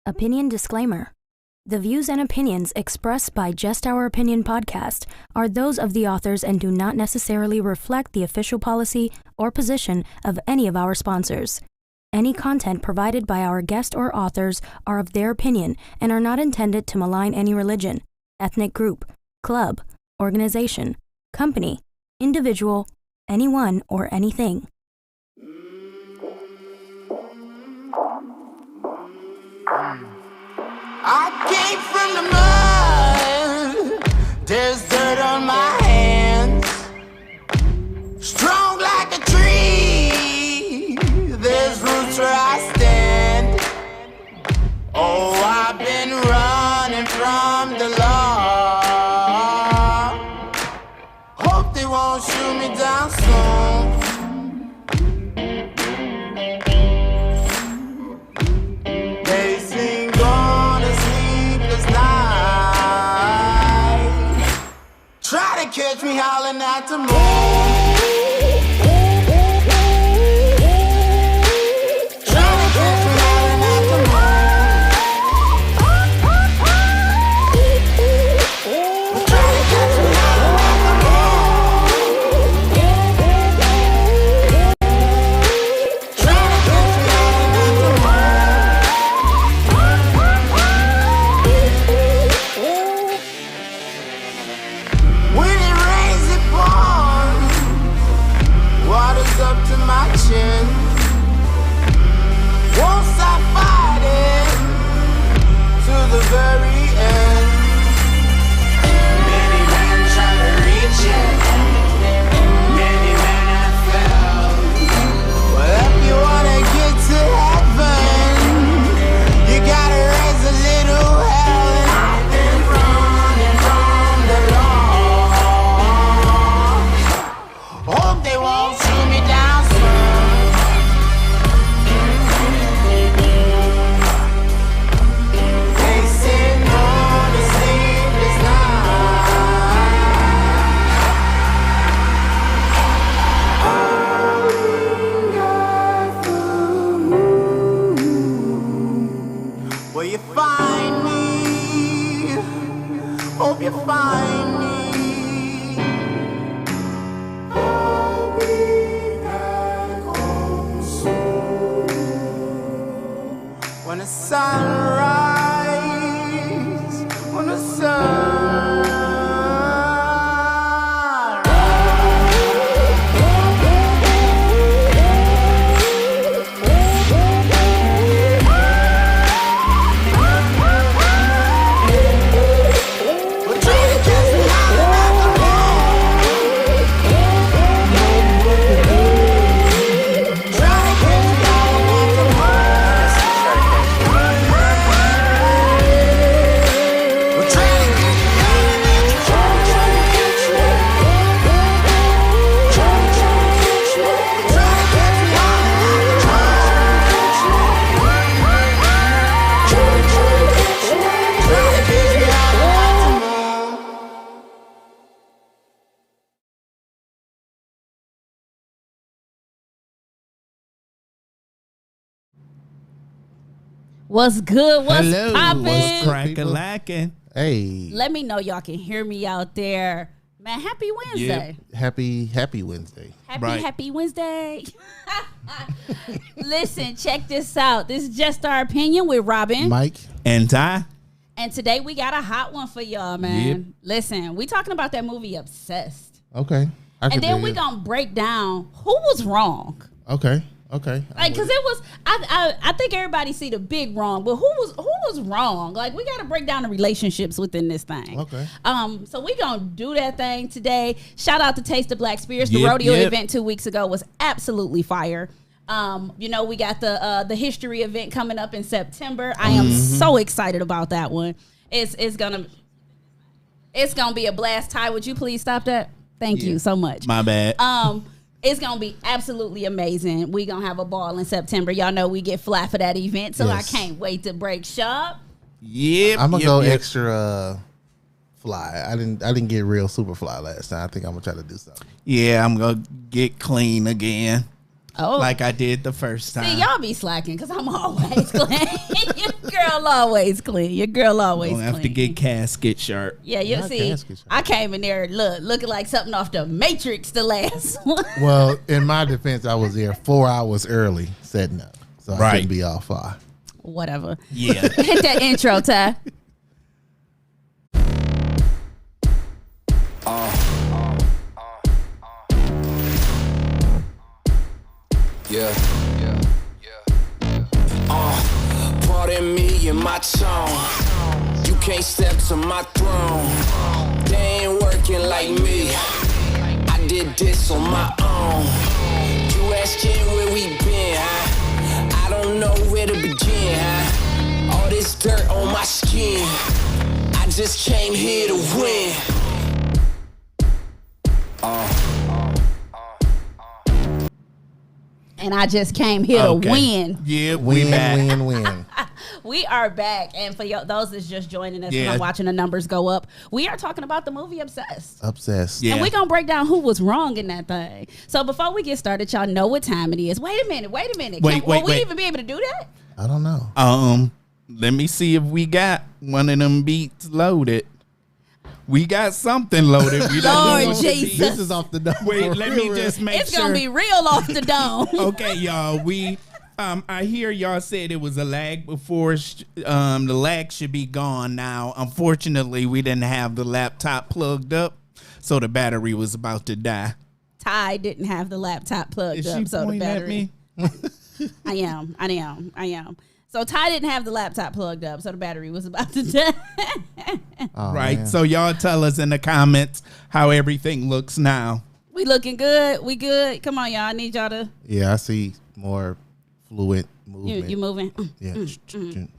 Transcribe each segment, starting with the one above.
Opinion disclaimer. The views and opinions expressed by Just Our Opinion podcast are those of the authors and do not necessarily reflect the official policy or position of any of our sponsors. Any content provided by our guest or authors are of their opinion and are not intended to malign any religion, ethnic group, club, organization, company, individual, anyone, or anything. I came from the mud, there's dirt on my hands. Strong like a tree, there's roots where I stand. Oh, I've been running from the law. Hope they won't shoot me down soon. They sing on a sleepless night. Try to catch me howling at the moon. Try to catch me howling at the moon. Try to catch me howling at the moon. Try to catch me howling at the moon. When it rains, it pours. Water's up to my chin. Won't stop fighting to the very end. Many men try to reach it. Many men have failed. Well, if you wanna get to heaven, you gotta raise a little hell. And I've been running from the law. Hope they won't shoot me down soon. They say no to sleepless night. Will you find me? Hope you find me. I'll be back home soon. When the sunrise, when the sun we're trying to catch me howling at the moon. Trying to catch me howling at the moon. We're trying to catch me howling at the moon. Trying to catch me. Trying to catch me. Trying to catch me howling at the moon. Trying to catch me. Trying to catch me howling at the moon. What's good? What's Hello, poppin'? what's crack-a-lackin'? Hey, Let me know y'all can hear me out there. Man, happy Wednesday. happy Wednesday. Happy Wednesday. Listen, check this out. This is Just Our Opinion with Robin. Mike, And Ty? And today we got a hot one for y'all, man. Yep. Listen, we talking about that movie Obsessed. okay. I can And then dig we it. gonna break down who was wrong. Okay. Like, cause it was, I think everybody see the big wrong, but who was wrong? Like, we got to break down the relationships within this thing. Okay. So we gonna do that thing today. Shout out to Taste of Black Spirits. The Yep, rodeo yep. event 2 weeks ago was absolutely fire. You know, we got the history event coming up in September. I am so excited about that one. It's gonna be a blast. Ty, would you please stop that? Thank you so much. My bad. It's gonna be absolutely amazing. We gonna have a ball in September. Y'all know we get fly for that event, so Yes. I can't wait to break shop. Yep. I'm gonna go extra fly. I didn't get real super fly last time. I think I'm gonna try to do something. Yeah, I'm gonna get clean again. Oh, Like I did the first time. see, y'all be slacking because I'm always clean. Girl always clean. Your girl always Don't clean. have to get casket sharp. Yeah, you Not see, casket shop. I came in there looking like something off the Matrix the last one. Well, in my defense, I was there 4 hours early setting up, so I Right. couldn't be all far. Whatever. Yeah. Hit that intro, Ty. Yeah. Pardon me and my tone. You can't step to my throne. They ain't working like me. I did this on my own. You asking where we been, huh? I don't know where to begin, huh? All this dirt on my skin. I just came here to win. And I just came here to win. Yeah, we Win, back. win. We are back. And for those that's just joining us, Yeah. and I'm watching the numbers go up, we are talking about the movie Obsessed. Obsessed. Yeah. And we're going to break down who was wrong in that thing. So before we get started, y'all know what time it is. Wait a minute. Wait, Will we wait. even be able to do that? I don't know. Let me see if we got one of them beats loaded. We got something loaded. We don't know Lord what the Jesus. beat- This is off the dome. Wait, let me just make It's sure. going to be real off the dome. Okay, y'all. We I hear y'all said it was a lag before. The lag should be gone now. Unfortunately, we didn't have the laptop plugged up, so the battery was about to die. Ty didn't have the laptop plugged Is up, she so the pointing at battery. me? I am. So Ty didn't have the laptop plugged up, so the battery was about to die. Oh, Right. man. So y'all tell us in the comments how everything looks now. We looking good. We good. Come on, y'all. I need y'all to. Yeah, I see more fluid movement. You moving? Yeah.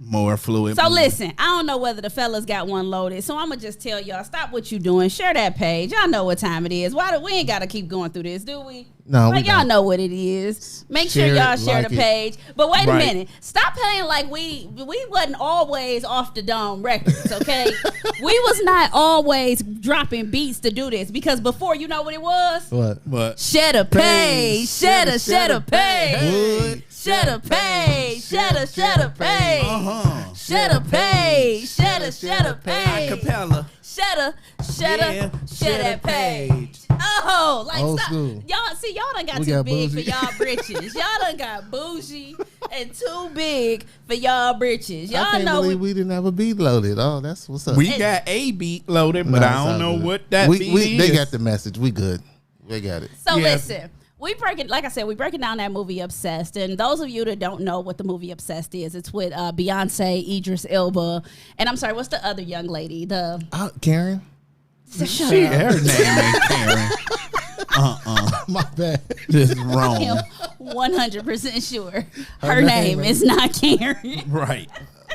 More fluid. So movement. listen, I don't know whether the fellas got one loaded, so I'm gonna just tell y'all, stop what you doing, share that page. Y'all know what time it is. Why do we ain't gotta keep going through this, do we? No, like we y'all don't. know what it is. Make sure Share y'all it, share like the it. page. But wait a Right. minute, stop playing like we wasn't always off the dome records, okay? We was not always dropping beats to do this because before, you know what it was? What? But Share the page, share the page. Wood. Share the page, share the page. uh-huh. Share the page, share the page. Acapella. Share Yeah, that page. Oh, like Old stop. school. Y'all see, y'all done got We too got big bougie. for y'all britches. Y'all done got bougie and too big for y'all britches. I Y'all can't know believe we didn't have a beat loaded. Oh, that's what's up. We got a beat loaded, but No, I it's don't all know good. what that beat is. They got the message. We good. They got it. So Yeah. listen, we breaking, like I said, we breaking down that movie Obsessed. And those of you that don't know what the movie Obsessed is, it's with Beyonce, Idris Elba, and I'm sorry, what's the other young lady? The Karen? shut She, up. her name ain't Karen. My bad. This is I wrong. am 100% sure Her her name name is not Karen. Right.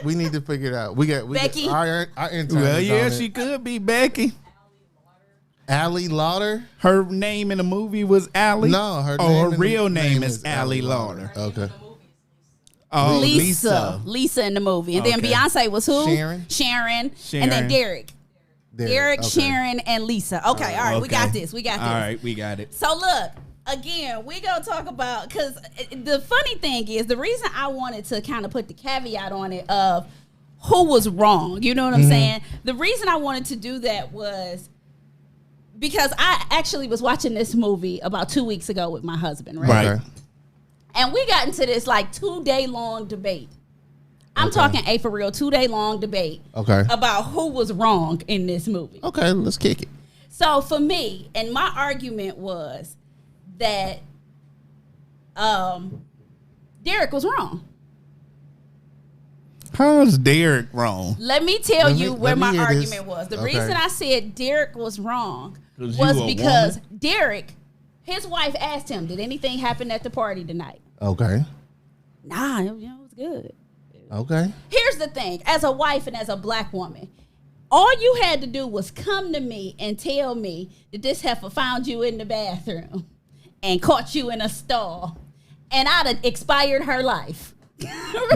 We need to figure it out. We got Becky? Our intern. Well, is yeah, on she it. could be Becky. Allie Lauder? Her name in the movie was Allie. No, her Oh, name her in the real name name is Allie Lauder. Okay. Oh, Lisa in the movie. And then Okay. Beyonce was who? Sharon. And then Derek. Derek, Okay. Sharon, and Lisa. Okay, all right, we got this. We got this. All right, we got it. So look, again, we gonna talk about, because the funny thing is, the reason I wanted to kind of put the caveat on it of who was wrong, you know what I'm saying? The reason I wanted to do that was because I actually was watching this movie about 2 weeks ago with my husband, right? Right. And we got into this like 2-day long debate. I'm talking a for real 2-day long debate Okay. about who was wrong in this movie. Okay, let's kick it. So for me, and my argument was that Derek was wrong. How's Derek wrong? Let me tell Let me- you where let me my hear this. argument was. The Okay. reason I said Derek was wrong 'Cause was you a because Derek, his wife asked him, did anything happen at the party tonight? Okay. Nah, it was good. Okay. Here's the thing, as a wife and as a black woman, all you had to do was come to me and tell me that this heifer found you in the bathroom and caught you in a stall, and I'd have expired her life.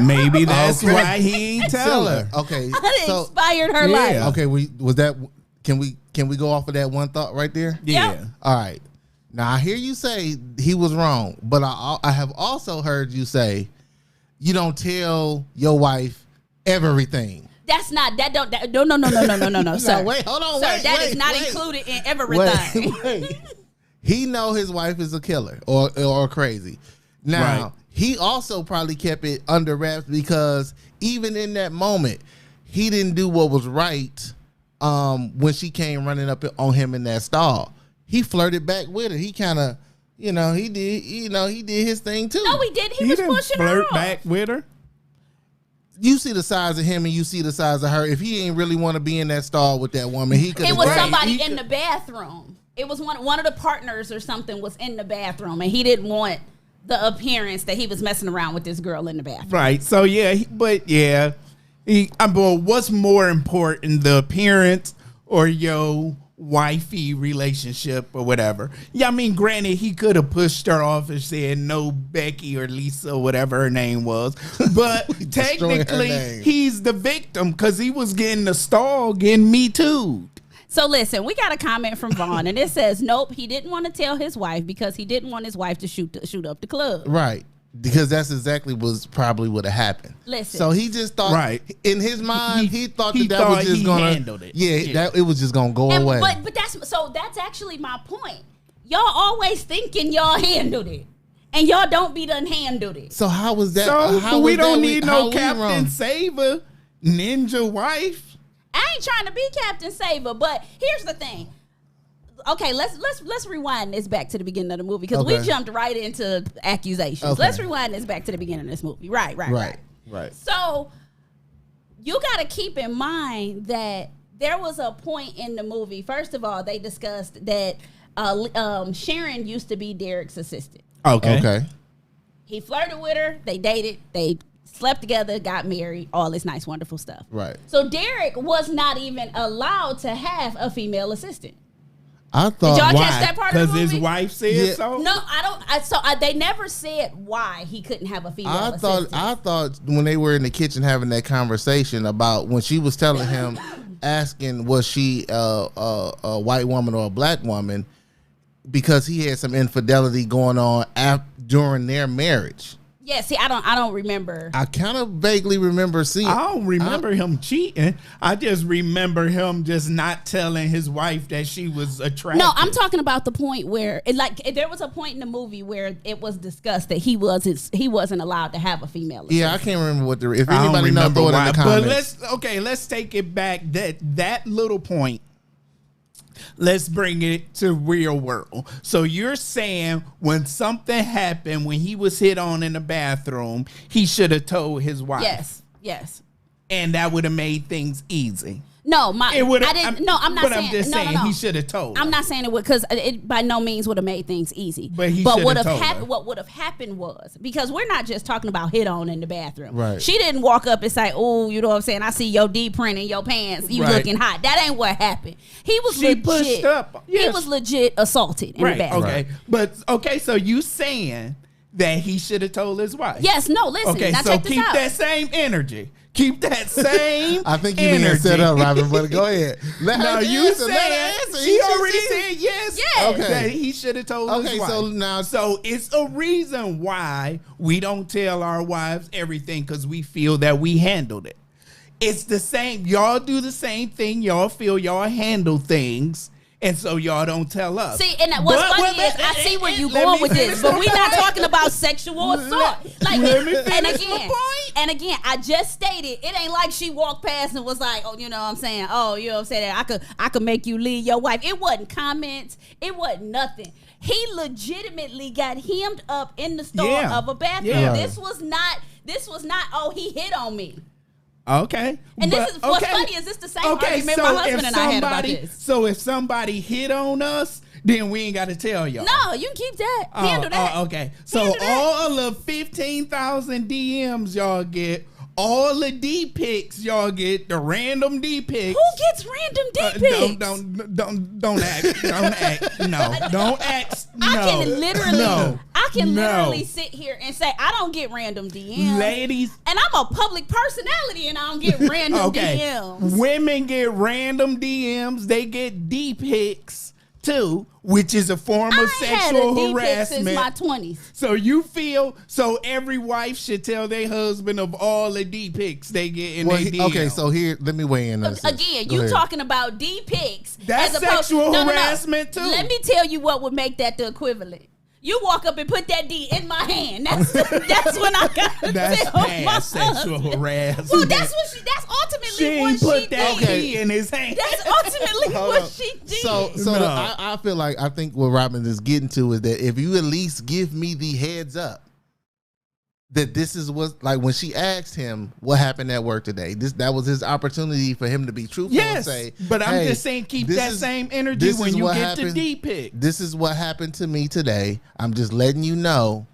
Maybe that's Okay. why he ain't tell her. Okay. I'd have expired her Yeah. life. Okay. Can we go off of that one thought right there? Yeah. Yep. All right. Now I hear you say he was wrong, but I have also heard you say you don't tell your wife everything. That's not that. Don't that, no. So wait, hold on. Sir, wait, that wait, is not wait. included in everything. Wait. He know his wife is a killer or crazy. Now Right. he also probably kept it under wraps because even in that moment, he didn't do what was right. When she came running up on him in that stall, he flirted back with her. He kind of, he did his thing too. No, he did. He was didn't pushing her flirt off. back with her. You see the size of him and you see the size of her. If he ain't really want to be in that stall with that woman, he could. It was Right. somebody He in the bathroom. It was one of the partners or something was in the bathroom, and he didn't want the appearance that he was messing around with this girl in the bathroom. Right. So yeah, but what's more important, the appearance or your wifey relationship or whatever? Yeah, I mean, granted, he could have pushed her off and said no, Becky or Lisa, or whatever her name was, but Destroying her technically name. he's the victim because he was getting the stall, getting Me Too. So listen, we got a comment from Vaughn, and it says, "Nope, he didn't want to tell his wife because he didn't want his wife to shoot up the club." Right. Because that's exactly probably would have happened. Listen. So he just thought, Right. in his mind, he thought he that was thought just he gonna handled it. Yeah, Yeah. that it was just gonna go away. But that's actually my point. Y'all always thinking y'all handled it, and y'all don't be done handled it. So how was that? So how we was don't that need how no we Captain wrong? Saver, ninja wife. I ain't trying to be Captain Saver, but here's the thing. Okay, let's rewind this back to the beginning of the movie because we Okay. jumped right into accusations. Okay. Let's rewind this back to the beginning of this movie. Right. Right. So you got to keep in mind that there was a point in the movie. First of all, they discussed that Sharon used to be Derek's assistant. Okay. He flirted with her. They dated. They slept together, got married, all this nice, wonderful stuff. Right. So Derek was not even allowed to have a female assistant. I Did thought y'all why? catch that part of Because the his movie? wife said Yeah. so? No, I don't. They never said why he couldn't have a female assistant. I thought when they were in the kitchen having that conversation about when she was telling him, asking was she a white woman or a black woman, because he had some infidelity going on during their marriage. Yeah, see, I don't remember. I kind of vaguely remember seeing. I don't remember him cheating. I just remember him just not telling his wife that she was attractive. No, I'm talking about the point where, there was a point in the movie where it was discussed that he wasn't allowed to have a female assistant. Yeah, I can't remember what the. If I don't anybody knows, remember throw it in why. the comments. But let's take it back. That little point. Let's bring it to real world. So you're saying when something happened, when he was hit on in the bathroom, he should have told his wife. Yes. And that would have made things easy. No, I'm not But saying. I'm just saying no. he should have told her. I'm not saying it would, because it by no means would have made things easy. But he should have told her. What would have happened was, because we're not just talking about hit on in the bathroom. Right. She didn't walk up and say, "Oh, you know what I'm saying? I see your D print in your pants. You Right. looking hot." That ain't what happened. He was She legit. pushed up. He Yes. was legit assaulted in the Right. bathroom. Okay. But okay. So you saying that he should have told his wife? Yes. No. Listen. Okay. Now So check this keep out. that same energy. Keep that same. I think you didn't set up, Robin. But go ahead. Let No, her you answer, let her said answer. she You already just said yes. Yes. Okay. That he should have told his Okay, wife. so now- so it's a reason why we don't tell our wives everything, because we feel that we handled it. It's the same. Y'all do the same thing. Y'all feel y'all handle things, and so y'all don't tell us. See, and what's But- funny but- is I see where you let going me with finish this, but my we're not point. talking about sexual assault. Like, let me and finish my again, point. and again, I just stated it ain't like she walked past and was like, "Oh, you know what I'm saying? Oh, you know what I'm saying? I could make you leave your wife." It wasn't comments. It wasn't nothing. He legitimately got hemmed up in the store Yeah. of a bathroom. Yeah. This was not. Oh, he hit on me. Okay. And this But- is what's funny is this the same argument my husband and I had about this. So if somebody hit on us, then we ain't got to tell y'all. No, you can keep that. Handle that. Okay. So Handle that. all of 15,000 DMs y'all get, all the D pics y'all get, the random D pics. Who gets random D pics? Don't act. Don't act. No. Don't act. No. I can No. literally sit here and say I don't get random DMs. Ladies. And I'm a public personality and I don't get random Okay. DMs. Women get random DMs. They get D pics too, which is a form of I had sexual a D-pic harassment. since my 20s. So you feel every wife should tell their husband of all the D pics they get in their DM. Okay, so here, let me weigh in on this. Again, Go you ahead. talking about D pics. That's sexual harassment too. Let me tell you what would make that the equivalent. You walk up and put that D in my hand. That's when I got That's tell my past sexual husband. harassment. Well, that's ultimately She what ain't she put that did. D in his hand. That's ultimately Hold what on. she did. So No. I feel like I think what Robin is getting to is that if you at least give me the heads up that this is what, like when she asked him what happened at work today, that was his opportunity for him to be truthful Yes, and say, but I'm "Hey, just saying keep this that is- same energy this when is you what get happened. the D pic. This is what happened to me today. I'm just letting you know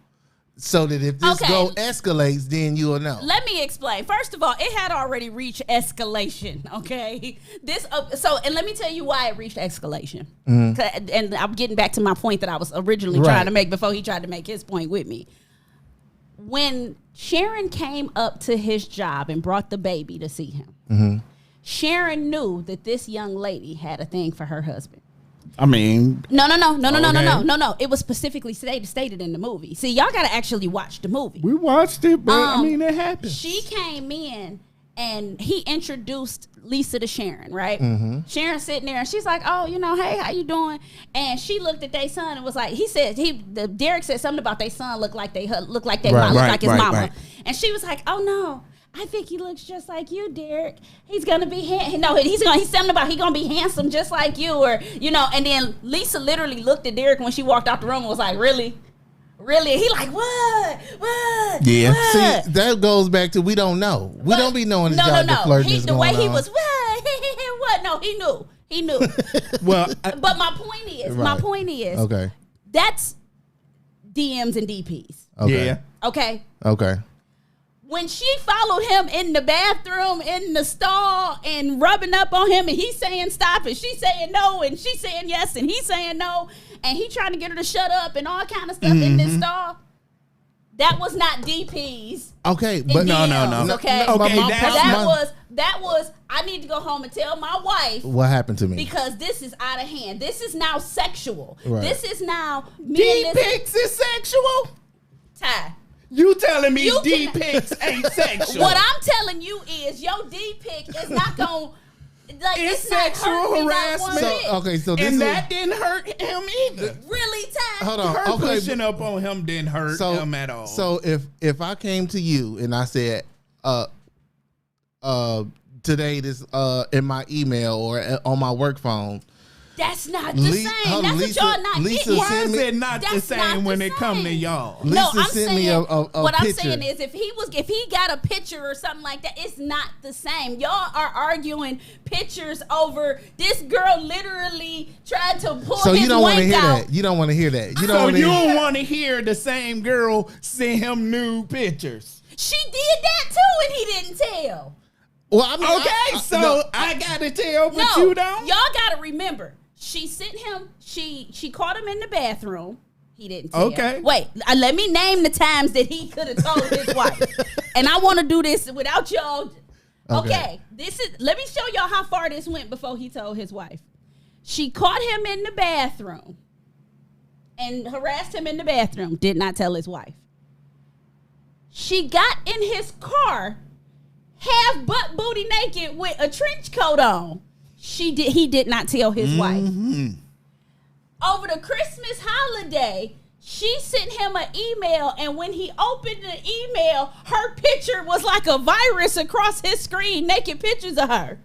so that if this Okay. escalates, then you'll know." Let me explain. First of all, it had already reached escalation. Okay, and let me tell you why it reached escalation. And I'm getting back to my point that I was originally Right. trying to make before he tried to make his point with me. When Sharon came up to his job and brought the baby to see him, Sharon knew that this young lady had a thing for her husband. I mean, No. Okay. It was specifically stated in the movie. See, y'all got to actually watch the movie. we watched it, but I mean, it happened. She came in and he introduced Lisa to Sharon, right? Sharon sitting there and she's like, "Oh, hey, how you doing?" And she looked at their son and was like, Derek said something about their son looked like his mama. Right. And she was like, "Oh no, I think he looks just like you, Derek. He's gonna be he's something about he gonna be handsome just like you, or And then Lisa literally looked at Derek when she walked out the room and was like, "Really? Really?" He like, "What? Yeah. What?" See, that goes back to we don't know. We don't be knowing the flirting is The going way on. he was, what? No, he knew. He knew. Well, But my point is, Okay. that's DMs and DPs. Okay. yeah. Okay. Okay. When she followed him in the bathroom, in the stall, and rubbing up on him, and he's saying stop, and she's saying no, and she's saying yes, and he's saying no, and he trying to get her to shut up, and all kind of stuff in this stall. That was not DPs. Okay, and but No. DMs, Okay. but Okay, my that's- That was. I need to go home and tell my wife. what happened to me? Because this is out of hand. This is now sexual. Right. This is now me D and this pics is sexual? Ty. You telling me You D can- pics ain't sexual? What I'm telling you is your D pic is not going like It's not sexual hurting that one harassment. bit. Okay, so this and is that didn't hurt him either. Really, Ty? hold on. Her Okay, pushing up on him didn't hurt him at all. So if I came to you and I said, today this in my email or on my work phone, That's not the Lisa- same. hold That's on, what y'all not Lisa getting. why sent is me- it not the That's not same when the it come to same. y'all? Lisa No, I'm sent saying me a what I'm picture. saying is if he got a picture or something like that, it's not the same. Y'all are arguing pictures over this girl literally tried to pull So his you don't want to wank hear out. that. You don't want to hear that. You don't So want to you hear don't want to hear the same girl send him nude pictures. She did that too, and he didn't tell. Well, I mean, Okay, I gotta tell, but No, you don't. y'all gotta remember. She sent him. She caught him in the bathroom. He didn't tell. Okay. Wait, let me name the times that he could have told his wife. And I want to do this without y'all. Okay. Let me show y'all how far this went before he told his wife. She caught him in the bathroom and harassed him in the bathroom. Did not tell his wife. She got in his car, half butt booty naked with a trench coat on. He did not tell his wife. Over the Christmas holiday, she sent him an email, and when he opened the email, her picture was like a virus across his screen, naked pictures of her.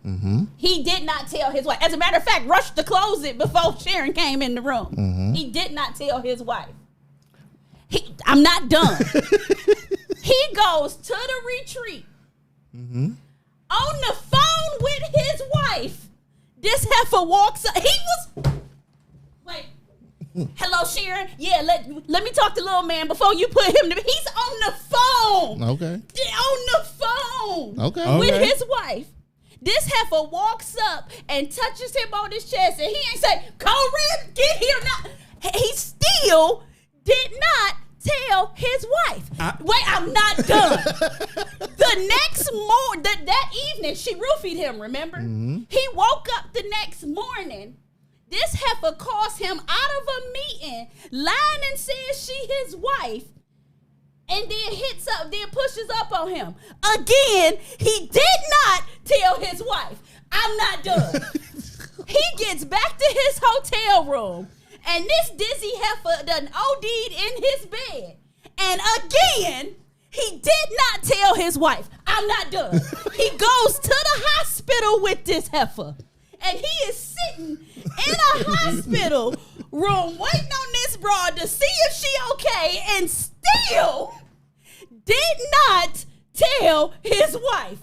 He did not tell his wife. As a matter of fact, rushed to close it before Sharon came in the room. He did not tell his wife. I'm not done. He goes to the retreat on the phone with his wife. This heifer walks up. Wait. Hello, Sharon. Yeah, let me talk to little man before you put him to. He's on the phone. Okay. On the phone. Okay. With Okay. his wife. This heifer walks up and touches him on his chest, and he ain't say, "Corinne, get here now." He still did not tell his wife. Wait, I'm not done. The next morning, that evening, she roofied him, remember? He woke up the next morning This heifer calls him out of a meeting, lying and says she his wife, and then pushes up on him. Again, he did not tell his wife. I'm not done. He gets back to his hotel room, and this dizzy heifer done OD'd in his bed. And again, he did not tell his wife. I'm not done. He goes to the hospital with this heifer. And he is sitting in a hospital room waiting on this broad to see if she okay, and still did not tell his wife.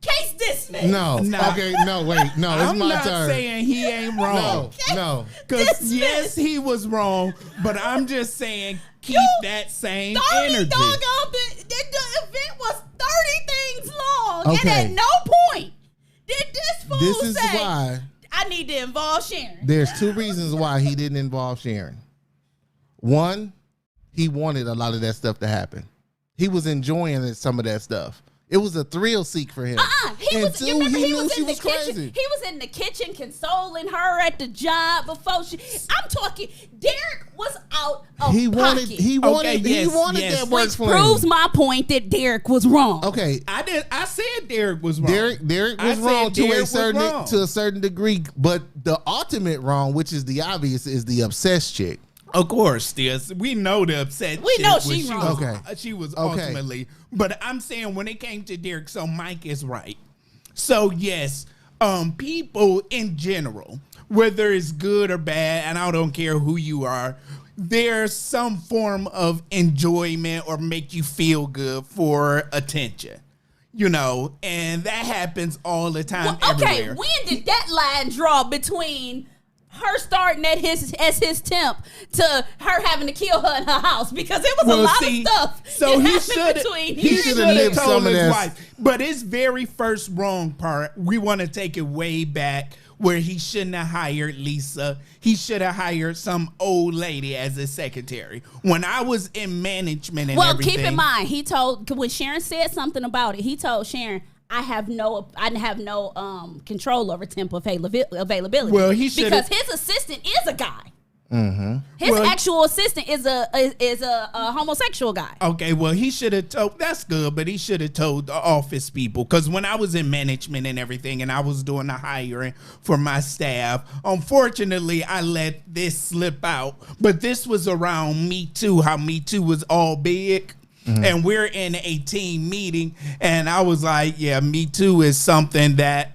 Case dismissed. No. Okay, no, wait. No, it's I'm my not turn. saying he ain't wrong. No. Because yes, he was wrong, but I'm just saying keep that same 30 energy. doggone the event was 30 things long. Okay. And at no point did this fool This is say, why I need to involve Sharon. there's two reasons why he didn't involve Sharon. One, he wanted a lot of that stuff to happen. He was enjoying some of that stuff. It was a thrill seek for him. He And was, two, you remember he knew was she in the was kitchen. crazy. He was in the kitchen consoling her at the job before she. I'm talking. Derek was out of He wanted pocket. he wanted yes. that work which flame. proves my point that Derek was wrong. Okay. I said Derek was wrong. Derek I was said wrong Derek to was wrong. a certain degree, but the ultimate wrong, which is the obvious, is the obsessed chick. Of course, yes. We know the upset. We shit know was- she wrong. Okay. She was Okay. ultimately. But I'm saying when it came to Derek, so Mike is right. So yes, people in general, whether it's good or bad, and I don't care who you are, there's some form of enjoyment or make you feel good for attention. You know, and that happens all the time. Well, okay, everywhere. when did that line draw between her starting at his temp to her having to kill her in her house? Because it was a lot of stuff. So that he happened should between he here shoulda and nipped there. some of his that. wife. But his very first wrong part, we want to take it way back where he shouldn't have hired Lisa. He should have hired some old lady as his secretary. When I was in management and Well, everything. keep in mind, he told, when Sharon said something about it, he told Sharon, I have no control over temp availability. Well, he shoulda- because his assistant is a guy. His Well, actual assistant is a homosexual guy. Okay, well, he should have told, that's good, but he should have told the office people. Because when I was in management and everything, and I was doing the hiring for my staff, unfortunately, I let this slip out. But this was around Me Too, how Me Too was all big. And we're in a team meeting, and I was like, yeah, Me Too is something that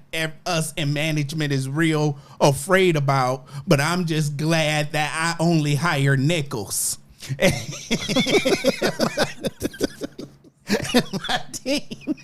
us in management is real afraid about, but I'm just glad that I only hire nickels. My team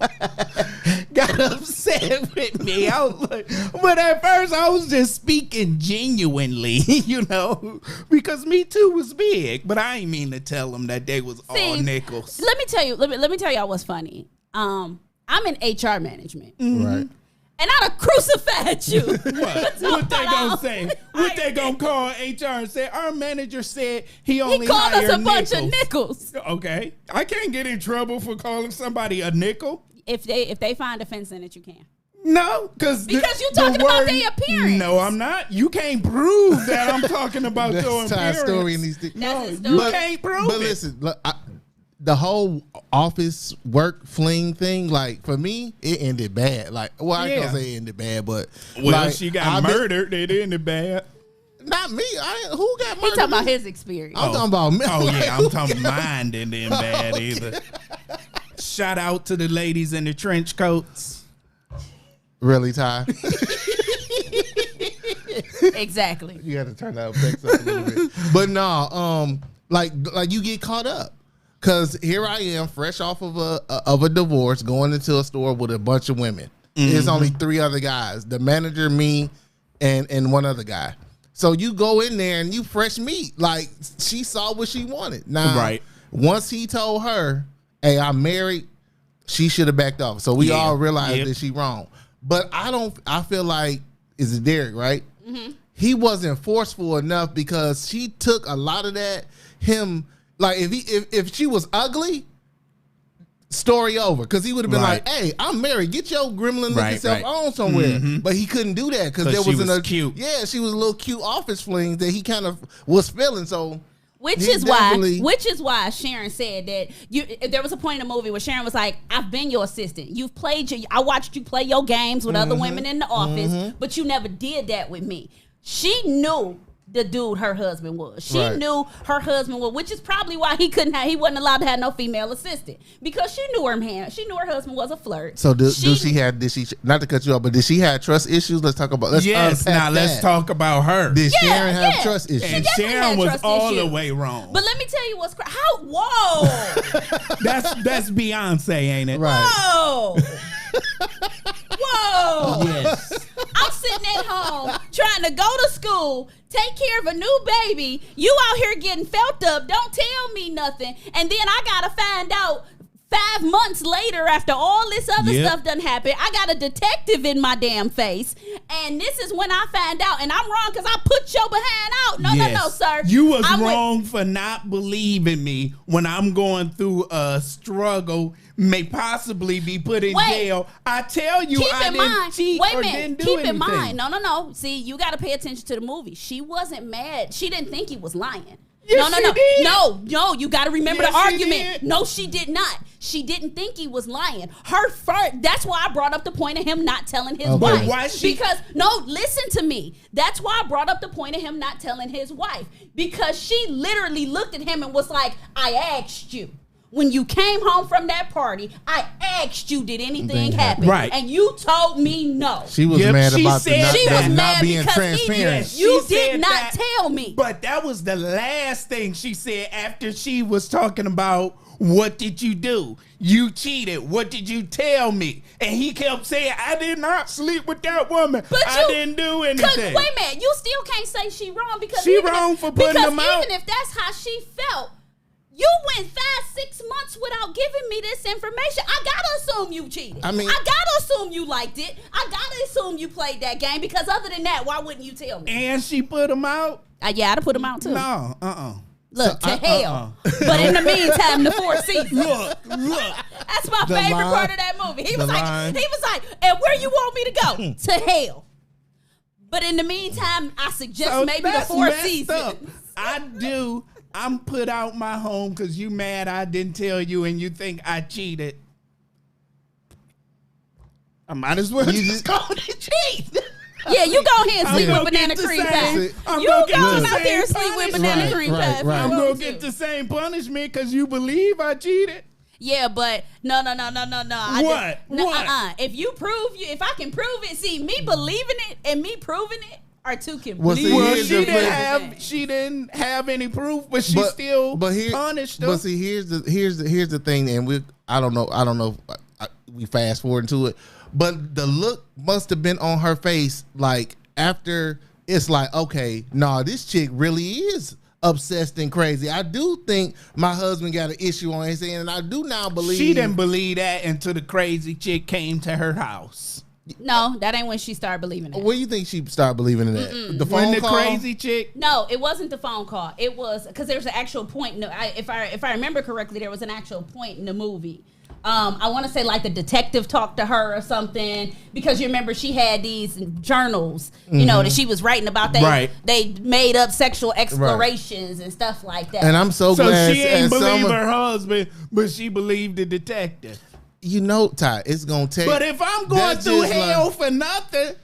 got upset with me. I was like, but at first I was just speaking genuinely, you know, because Me Too was big, but I ain't mean to tell them that they was all nickels. Let me tell you. Let me tell y'all what's funny. I'm in HR management, Right. and I'd have crucified you. What they gonna say? What they gonna call HR and say? Our manager said he only He called us a hired bunch of nickels. nickels. Okay, I can't get in trouble for calling somebody a nickel. If they find offense in it, you can. No, because you talking about their appearance. No, I'm not. You can't prove that I'm talking about your That's Ty's appearance. story in these things. That's No, his you story. can't prove But it. listen, look, the whole office work fling thing, like for me, it ended bad. Like, well, I ain't gonna say it ended bad, but Well, like, she got murdered. It ended bad. Not me. Who got murdered? He talking about his experience. I'm talking about me. Oh yeah, I'm talking mine didn't end bad either. Shout out to the ladies in the trench coats. Really, Ty? Exactly. You got to turn that effects up a little bit. But no, like you get caught up. Cause here I am, fresh off of a divorce, going into a store with a bunch of women. There's only 3 other guys: the manager, me, and one other guy. So you go in there and you fresh meat. Like she saw what she wanted. Now, Right. once he told her, "Hey, I'm married," she should have backed off. So we all realized that she wrong. But I feel like, is it Derek, right? Mm-hmm. He wasn't forceful enough because she took a lot of that. Like if she was ugly, story over, because he would have been Right. like, "Hey, I'm married. Get your gremlin looking Right, self right. on somewhere." But he couldn't do that because there she wasn't was a cute. Yeah, she was a little cute office fling that he kind of was feeling. So Which he is definitely- why Sharon said that there was a point in the movie where Sharon was like, "I've been your assistant. You've played I watched you play your games with other women in the office, but you never did that with me." She knew the dude her husband was. She Right. knew her husband was, which is probably why he wasn't allowed to have no female assistant, because she knew her husband was a flirt. So did she not to cut you off, but did she have trust issues? Let's talk about. Let's Yes, unpack now let's that. talk about her. Did Yeah, Sharon have yeah. trust issues? And definitely Sharon had was trust all the issues. way wrong. But let me tell you what's whoa, That's Beyonce, ain't it? Right. whoa, whoa. Yes. I'm sitting at home trying to go to school, take care of a new baby. You out here getting felt up. Don't tell me nothing. And then I got to find out 5 months later, after all this other Yep. stuff done happened, I got a detective in my damn face. And this is when I find out. And I'm wrong because I put your behind out. No, Yes. no, sir. You was I went- wrong for not believing me when I'm going through a struggle, may possibly be put in Wait. jail. I tell you, Keep I in didn't mind, cheat wait a or minute. didn't do Keep anything. in mind, no. See, you got to pay attention to the movie. She wasn't mad. She didn't think he was lying. Yes, no. she did. No, you got to remember Yes, the she argument. did. No, she did not. She didn't think he was lying. That's why I brought up the point of him not telling his Okay. wife. But why she- Because, no, listen to me. That's why I brought up the point of him not telling his wife. Because she literally looked at him and was like, I asked you. When you came home from that party, I asked you, did anything happen? Right. And you told me no. She was Yep, mad she about said not, She was not mad being because transparent. Yes. you She did said not that, tell me. But that was the last thing she said after she was talking about, what did you do? You cheated. What did you tell me? And he kept saying, I did not sleep with that woman. But I you- didn't do Wait anything. a minute, you still can't say she wrong because She even wrong if, for putting because them out. even if that's how she felt, you went 5-6 months without giving me this information. I gotta assume you cheated. I mean- I gotta assume you liked it. I gotta assume you played that game because other than that, why wouldn't you tell me? And she put him out? Yeah, I'd have put him out too. No, Look, to hell. But in the meantime, the 4 seasons. Look. That's my The favorite line- part of that movie. He the was line. like, and where you want me to go? To hell. But in the meantime, I suggest So maybe the that's 4 messed seasons. up. I'm put out my home because you mad I didn't tell you and you think I cheated. I might as well You just call it cheat. Yeah, you go ahead and I'm sleep gonna with banana get the cream same- pie. I'm You gonna go get the out same there and sleep with punishment. banana Right, cream right, pie. if you right. I'm want gonna to. get the same punishment because you believe I cheated. Yeah, but no. What? What? If I can prove it, see, me believing it and me proving it are two Well, completely see, Well, here's she the didn't thing. have any proof, but she still punished But her. see, here's the thing, and I don't know if we fast forward into it, but the look must have been on her face like after it's like, okay, nah, this chick really is obsessed and crazy. I do think my husband got an issue on his hand, and I do now believe She didn't believe that until the crazy chick came to her house. No, that ain't when she started believing it. Where do you think she started believing in that? The phone When the call? crazy chick, No, it wasn't the phone call. It was because there's an actual point. No, if I remember correctly, there was an actual point in the movie. I want to say like the detective talked to her or something because you remember she had these journals, you know, that she was writing about. Right. They made up sexual explorations and stuff like that. And I'm so so glad. she ain't and believe some- her husband, but she believed the detective. You know, Ty, it's gonna take. But if I'm going that's through just hell like- for nothing,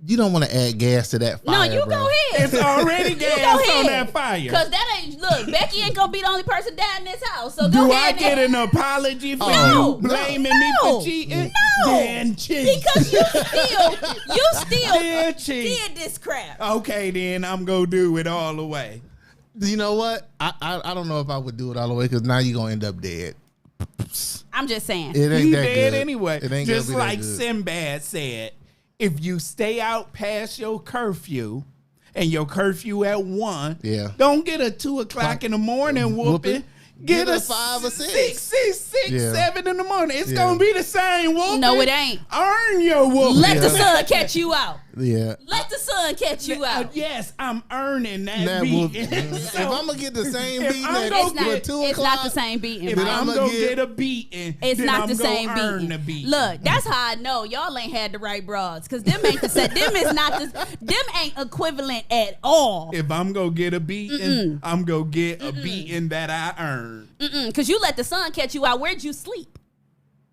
you don't want to add gas to that no, fire. you bro. go ahead. it's already You go gas on ahead. that fire. Cause that ain't Becky ain't gonna be the only person dying in this house. So Do go I ahead. get an apology for No. you blaming me No. for cheating? No. Then cheat. Because you still Then cheat. did this crap. Okay, then I'm gonna do it all the way. You know what? I don't know if I would do it all the way because now you're gonna end up dead. I'm just saying. It ain't He that dead good. anyway. It ain't Just gonna be that like good. Sinbad said, if you stay out past your curfew and your curfew at 1, Yeah. don't get a 2 o'clock in the morning whooping. Get a 5 or 6. 6, Yeah. 7 in the morning. It's Yeah. gonna be the same whooping. No, it ain't. Earn your whooping. Let the sun catch you out. Yeah. Let the sun catch you out. Yes, I'm earning that That beat. if I'm gonna get the same if beating I'm at gonna get- 2 It's o'clock, not the same beating. if Mike. I'm I'ma gonna get- get a beating, It's then not I'm the gonna same earn beating. the beating. Look, that's how I know y'all ain't had the right broads, cause them ain't the same. Them is not the. Them ain't equivalent at all. If I'm gonna get a beating, I'm gonna get a beating that I earned. Cause you let the sun catch you out. Where'd you sleep?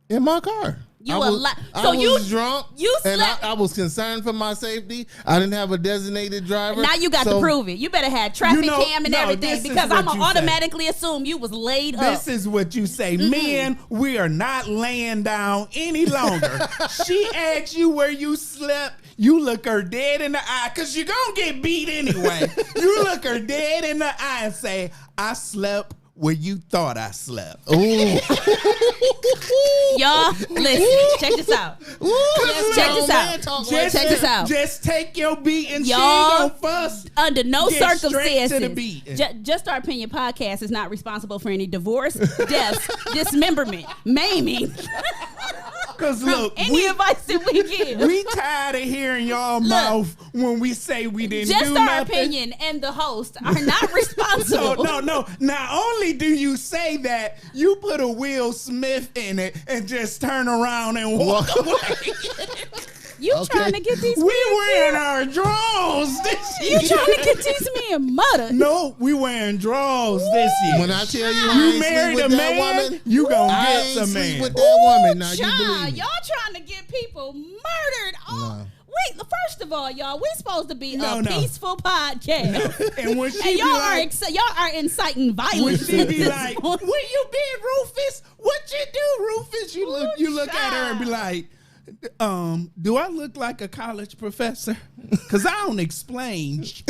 in my car. You I a was, lot. I So was you drunk. You and slept. I was concerned for my safety. I didn't have a designated driver. Now you got to so- prove it. You better have traffic You know, cam and no, everything this is because what I'm gonna you say. automatically assume you was laid up. This is what you say, men. We are not laying down any longer. She asks you where you slept. You look her dead in the eye because you're gonna get beat anyway. You look her dead in the eye and say, "I slept where you thought I slept." Ooh. Y'all, listen. Check this out. Check this out. Check this out. Just take your beating. She Y'all, ain't gonna fuss. Under no Get straight to the circumstances, beating. Just Our Opinion podcast is not responsible for any divorce, deaths, dismemberment, maiming, Cause look, any advice that we give. we tired of hearing y'all mouth when we say we didn't Just do Our nothing. Opinion and the host are not responsible. No. Not only do you say that, you put a Will Smith in it and just turn around and walk away. You trying to get these We men wearing killed? our drawers this year. You trying to get these men murdered? No, we wearing drawers this year. When I tell you you I ain't married sleep a with that man, woman, you gonna I get ain't some sleep man. with that woman. Now you Child, believe me. y'all trying to get people murdered. Oh, No. wait, first of all, y'all, we're supposed to be No. a peaceful podcast. And when she And be y'all like, y'all are inciting when violence. she at be this like, point. where you been, Rufus? What you do, Rufus? You look at her and be like, do I look like a college professor? Cause I don't explain. Keep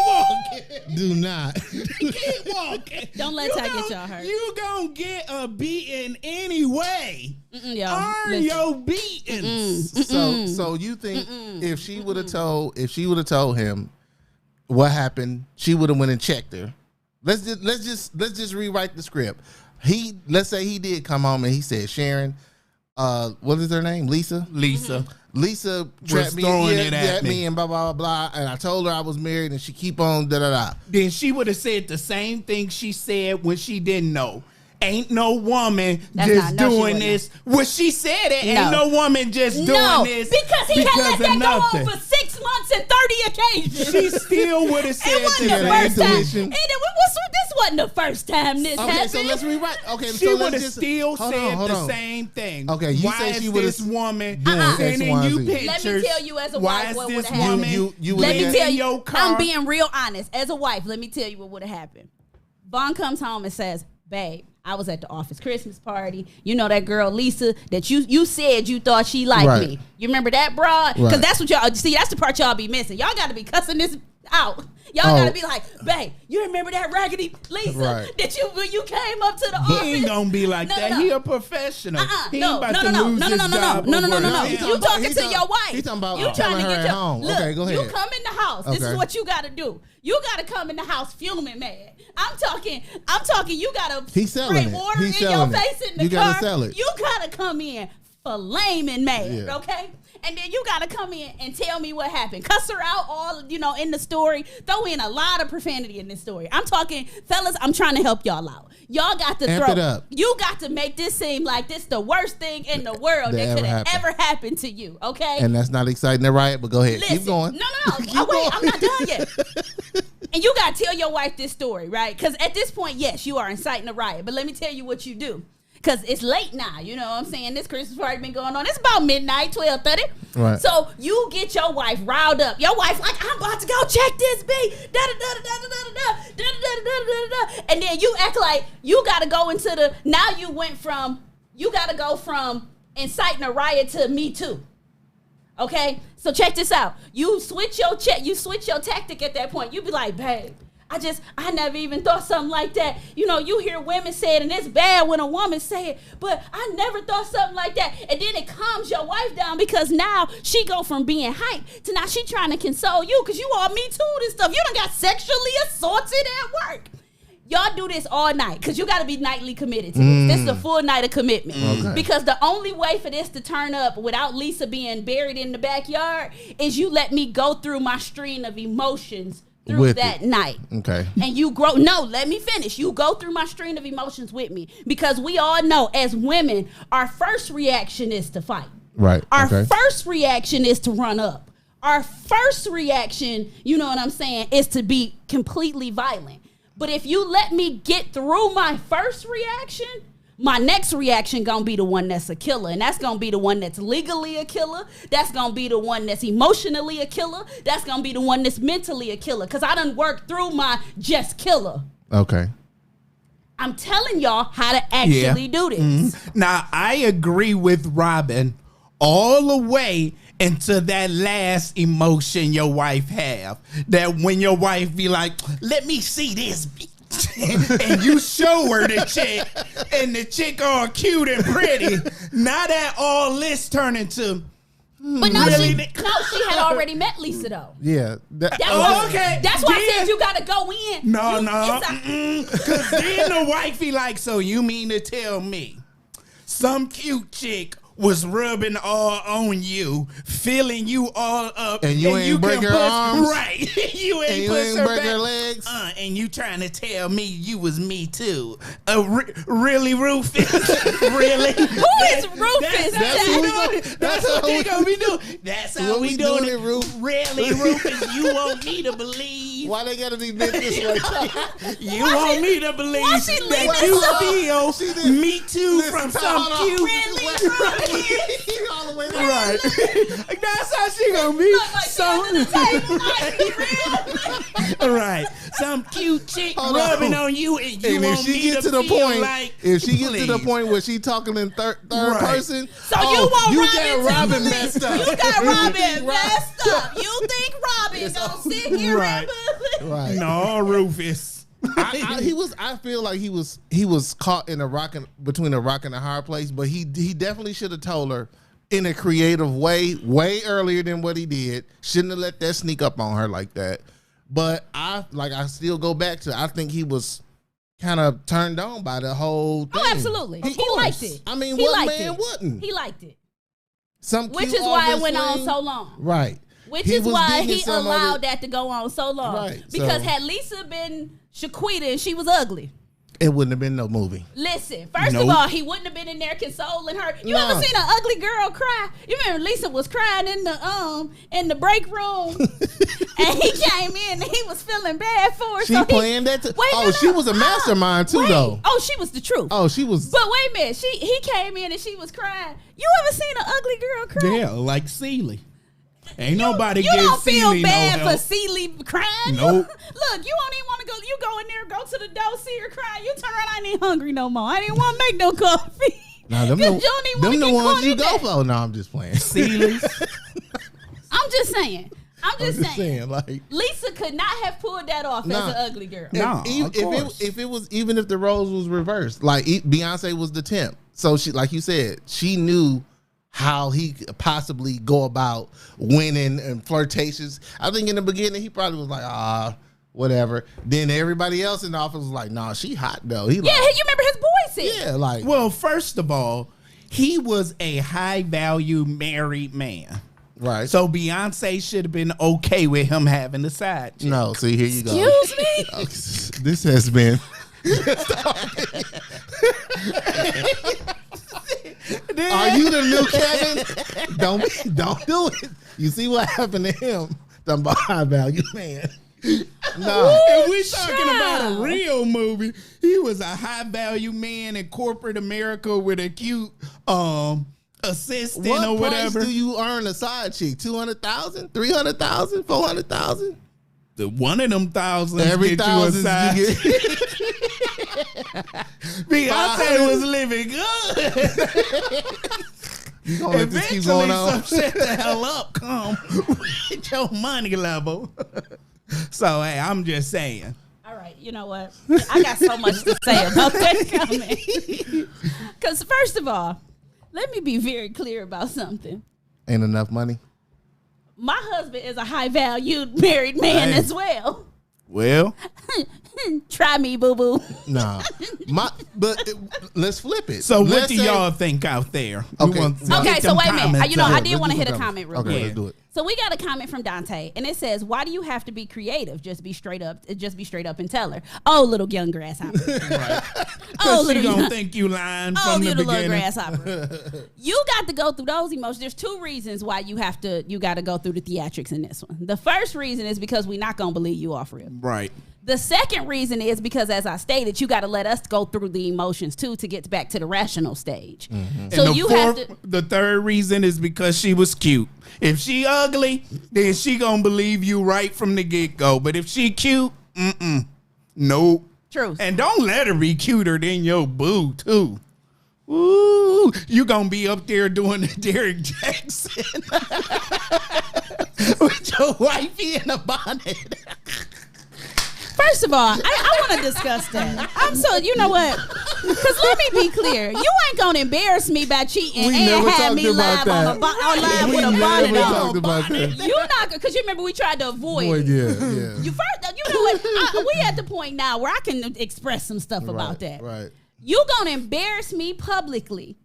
walking. Do not. Keep walking. Don't let Ty get y'all hurt. You gonna get a beating anyway. Y'all, Earn listen. your beatings. So you think if she would have told him what happened, she would have went and checked her. Let's just rewrite the script. Let's say he did come home and he said, Sharon, what is her name? Lisa trapped me, throwing it at me. and blah blah blah blah. And I told her I was married, and she keep on da da da. Then she would have said the same thing she said when she didn't know. Ain't no woman That's just not- no, she doing wouldn't. this. Well, she said it. Ain't No. no woman just doing No, this because he had let of that nothing. go on for 6 months and 30 occasions. She still would have said It wasn't the the same first time. intuition. This wasn't the first time this Okay, happened. so let's rewrite. Okay, She so would let's have just still hold said on. the same thing. Okay, you why say is she would've this woman doing sending X, Y, you Z? pictures? Let me tell you as a why wife is what this would've happened. woman You Let me would've tell in you, your car? I'm being real honest. As a wife, let me tell you what would have happened. Vaughn comes home and says, babe, I was at the office Christmas party. You know that girl Lisa that you said you thought she liked Right. me. You remember that, broad? Because Right. that's what y'all see. That's the part y'all be missing. Y'all got to be cussing this out. Y'all Oh. got to be like, babe, you remember that raggedy Lisa Right. that when you came up to the He office? ain't gonna be like No, that. no. He a professional. He ain't No. about to lose his job over No. nothing. He You talking talking about- to he your wife. he talking about you telling trying to her get at your home. Look, Okay, go you ahead. come in the house. This is Okay. what you got to do. You got to come in the house fuming mad. I'm talking. You got to He's selling spray it. water He's in your selling it. face in the You car. gotta sell it. You got to come in flaming mad. Yeah. Okay. And then you gotta come in and tell me what happened. Cuss her out all, in the story. Throw in a lot of profanity in this story. I'm talking, fellas, I'm trying to help y'all out. Y'all got to Amp it up. You got to make this seem like this the worst thing in the world that could have ever happened to you. Okay. And that's not exciting to riot, but go ahead. Listen, Keep going. No. Keep Oh, wait, going. I'm not done yet. And you got to tell your wife this story, right? Because at this point, yes, you are inciting a riot. But let me tell you what you do. Because it's late now, you know what I'm saying? This Christmas party been going on. It's about midnight, 12:30. Right. So you get your wife riled up. Your wife like, I'm about to go check this beat. Da-da-da-da-da-da-da-da. And then you act like you got to go into the, now you got to go from inciting a riot to Me Too. Okay? So check this out. You switch your tactic at that point. You be like, babe, I never even thought something like that. You hear women say it, and it's bad when a woman say it, but I never thought something like that. And then it calms your wife down because now she go from being hyped to now she trying to console you because you all Me Too and stuff. You done got sexually assaulted at work. Y'all do this all night because you got to be nightly committed to this. This is a full night of commitment. Okay. Because the only way for this to turn up without Lisa being buried in the backyard is you let me go through my stream of emotions through With that it. night. Okay. And you grow. No, let me finish. You go through my stream of emotions with me because we all know as women, our first reaction is to fight. Right. Our okay. first reaction is to run up. Our first reaction, you know what I'm saying, is to be completely violent. But if you let me get through my first reaction, my next reaction gonna be the one that's a killer. And that's gonna be the one that's legally a killer. That's gonna be the one that's emotionally a killer. That's gonna be the one that's mentally a killer. Because I done worked through my just killer. Okay. I'm telling y'all how to actually do this. Now, I agree with Robin all the way into that last emotion your wife have. That when your wife be like, let me see this bitch. And you show her the chick, and the chick all cute and pretty. Now that all this turn into, But no, really? she had already met Lisa though. Yeah. That's Oh, why, okay. That's why I Then- said you gotta go in. No, You- no. it's a- Because then the wifey like, so you mean to tell me some cute chick was rubbing all on you, filling you all up, And you ain't break can her arms? right? You ain't And you push ain't her break back. her legs? And you trying to tell me you was me too? Really, Rufus? Really? Who is Rufus? That's who we go- That's what they gonna be doing. That's how What we we doing doing it, it, Ruf? Really, Rufus? You want me to believe? Why they gotta be bent this way? You want me to believe why she leave that this you up? feel me too from some hold on. cute. Really, Rufus? All the way down. Right. That's how she gonna be. Look like she under the table, like, really? Right. Some cute chick Hold rubbing on. on you, and you And if want she me get to the feel point, like, if she get to the please. point where she talking in third Right. person, So you want you Robin got Robin to messed believe- up. You got Robin think messed up. You think Robin gonna sit here Right. and Right. No, Rufus. I feel like he was caught in between a rock and a hard place, but he definitely should have told her in a creative way earlier than what he did. Shouldn't have let that sneak up on her like that. But I still go back to, I think he was kind of turned on by the whole thing. Oh, absolutely. Of He course. liked it. I mean, He what liked man it. wouldn't? He liked it. Some Which cute is why it August went on fling. so long. Right. Which He is was why digging he some of allowed it. that to go on so long. Right, Because so- had Lisa been Shaquita and she was ugly, It wouldn't have been no movie. listen, first Nope. of all, he wouldn't have been in there consoling her. You No. ever seen an ugly girl cry? You remember Lisa was crying in the break room, and he came in and he was feeling bad for her. She so playing that. Wait, Oh, no, she no. was a mastermind too, Wait. though. Oh, she was the truth. Oh, she was. But wait a minute, he came in and she was crying. You ever seen an ugly girl cry? Yeah, like Celie. Ain't nobody You give don't feel Celie bad no for help. Celie crying. Nope. Look, you don't even want to go. You go in there, go to the door, see her crying. You turn around, I ain't hungry no more. I didn't want to make no coffee. Nah, them 'Cause the, you don't even them wanna the get ones caught you in go that. for. No, I'm just playing. Celies. I'm just saying. I'm just saying. Like, Lisa could not have pulled that off Nah. as an ugly girl. No, if, of course. if it was, even if the roles was reversed, like Beyonce was the temp, so she, like you said, she knew how he could possibly go about winning and flirtatious. I think in the beginning he probably was like, whatever. Then everybody else in the office was like, nah, she hot though. He Yeah, like, you remember his boy said. yeah, like, Well, first of all, he was a high value married man. right. So Beyonce should have been okay with him having a side chick. No, see, here you go. Excuse me? This has been. Are you the new Kevin? Don't do it. You see what happened to him? Talking about high value man. No. If we talking about a Child. real movie, he was a high value man in corporate America with a cute assistant What or price whatever. do you earn a side chick? 200,000, 300,000, 400,000? The one of them thousands Every get thousand you a side. you get. Beyonce was living good. You gonna let this keep Eventually, going on? some shut the hell up. Come with your money level. So hey, I'm just saying. All right, you know what? I got so much to say about that comment. Because first of all, let me be very clear about something. Ain't enough money. My husband is a high valued married man Hey. as well. Well, Try me, boo boo. Nah, let's flip it. So let's what do y'all think out there? Okay. Okay, so wait a minute. I Let's did want to do hit a some comment real Okay, quick. let's do it. So we got a comment from Dante, and it says, "Why do you have to be creative? Just be straight up. Just be straight up and tell her." Oh, little young grasshopper. Oh, she little gonna young- think you lying Oh, from the little beginning. grasshopper. You got to go through those emotions. There's two reasons why you got to go through the theatrics in this one. The first reason is because we're not gonna believe you off real. Right. The second reason is because, as I stated, you got to let us go through the emotions too to get back to the rational stage. So And you have to. the third reason is because she was cute. If she ugly, then she gonna believe you right from the get go. But if she cute, nope. Truth. And don't let her be cuter than your boo too. Ooh, you gonna be up there doing the Derek Jackson with your wifey in a bonnet. First of all, I want to discuss that. You know what? Because let me be clear. You ain't going to embarrass me by cheating We and never have talked me about live on that. live We with a never bonnet talked on. about that. You not because you remember we tried to avoid Boy, it. yeah. You know what? We at the point now where I can express some stuff about that. Right. You gonna embarrass me publicly,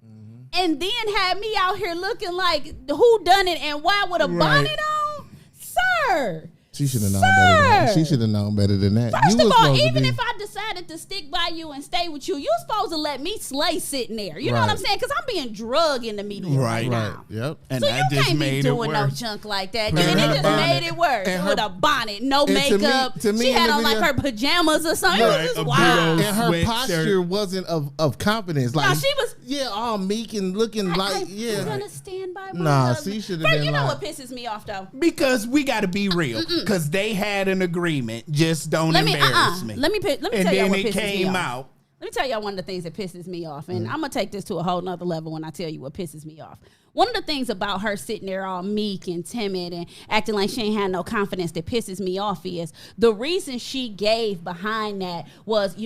and then have me out here looking like who done it and why with a bonnet on, sir. She should have known better than that. She should have known better than that. First You of was all, supposed to even be- if I decided to stick by you and stay with you supposed to let me slay sitting there. You know what Right. I'm saying? Because I'm being drugged in the media right Right. now. Yep. And So that you just can't be made it doing no worse. junk like that. And And it her just bonnet. made it worse. And her- With a bonnet, no and to me- makeup. to me She in had the on like video- her pajamas or something. Right, It was a just wild. big And her sweatshirt. posture wasn't of confidence. Like she was- all meek and looking like I'm gonna stand by my Nah, husband. she should've First, been you know like- what pisses me off though? Because we got to be real. Because they had an agreement. Just don't Let me embarrass me. Let me And tell y'all then what it pisses me came off. out. Let me tell y'all one of the things that pisses me off, and I'm gonna take this to a whole nother level when I tell you what pisses me off. One of the things about her sitting there all meek and timid and acting like she ain't had no confidence that pisses me off is the reason she gave behind that was,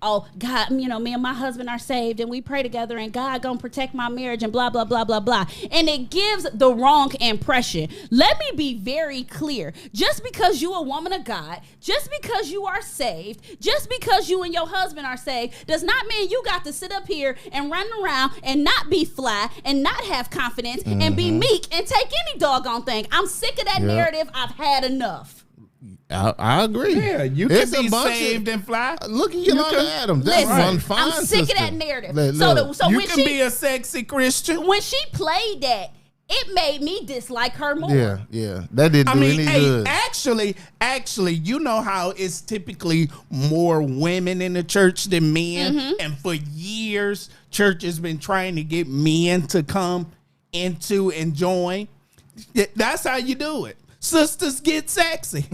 oh God, me and my husband are saved and we pray together and God gonna protect my marriage and blah blah blah blah blah. And it gives the wrong impression. Let me be very clear. Just because you a woman of God, just because you are saved, just because you and your husband are saved, does not mean you got to sit up here and run around and not be fly and not have confidence and be meek and take any doggone thing. I'm sick of that narrative. I've had enough. I agree. Yeah, you It's can a be bunch of- saved and fly. Look at Yolanda Adams. That's Listen, one fine I'm sick sister. of that narrative. Look, So You when can she be a sexy Christian. when she played that, it made me dislike her more. yeah. That didn't I do mean, any hey, good. actually, you know how it's typically more women in the church than men, and for years, church has been trying to get men to come into and join. That's how you do it. Sisters get sexy.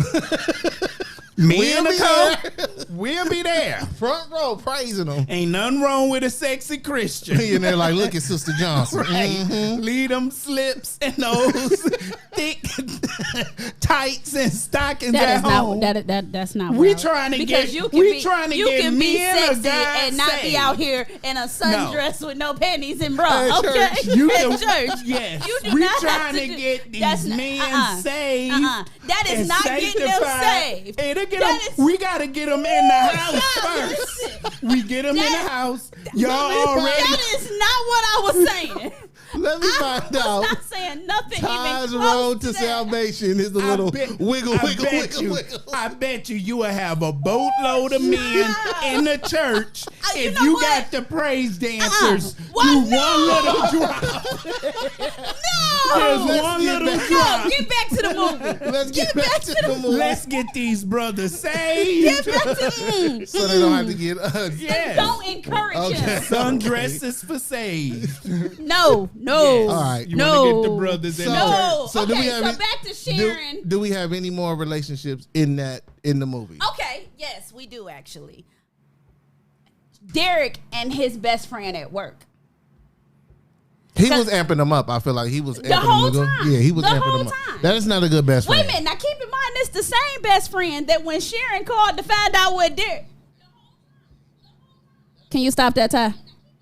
Men We'll will be come. there. We'll be there. Front row praising them. Ain't nothing wrong with a sexy Christian. And they're like, look at Sister Johnson. Right. Leave them slips and those thick tights and stockings That at is not home. that's not. We what I- trying to because get- you can we be, trying to you get can be men or sexy guys and not be saved. out here in a sundress with no panties and bra. At Okay, church. You at can- church. Yes. You do We not have trying to do- get these that's not- men saved. That is and not getting them sanctified. saved. It'll get That them- is- we got to get them in the house God, first. We get them in That- the house. Y'all Let me already. That is not what I was saying. Let me find I out. was not saying nothing Ty's even close road to that. salvation is a I little bet- wiggle, I wiggle, bet wiggle, you, wiggle. I bet you will have a boatload of men in the church You if know you what? got the praise dancers What? do No. one little drop. No. There's Let's one get little back- drop. Get back to the movie. Let's get back to the movie. Let's get these brothers saved. Get back to So they don't have to get us. Yes. Don't encourage Okay. him. Sundresses for saved. No. Yes. All right. You No. want to get the brothers in So- the church. No. So do okay, we have so it- back to Sharon. Do we have any more relationships in the movie? Okay, yes, we do actually. Derek and his best friend at work. He was amping them up. I feel like he was amping whole them up. time. Yeah, he was The amping whole them up. time. That is not a good best Wait friend. a minute, now keep in mind it's the same best friend that when Sharon called to find out what Derek. Can you stop that, Ty?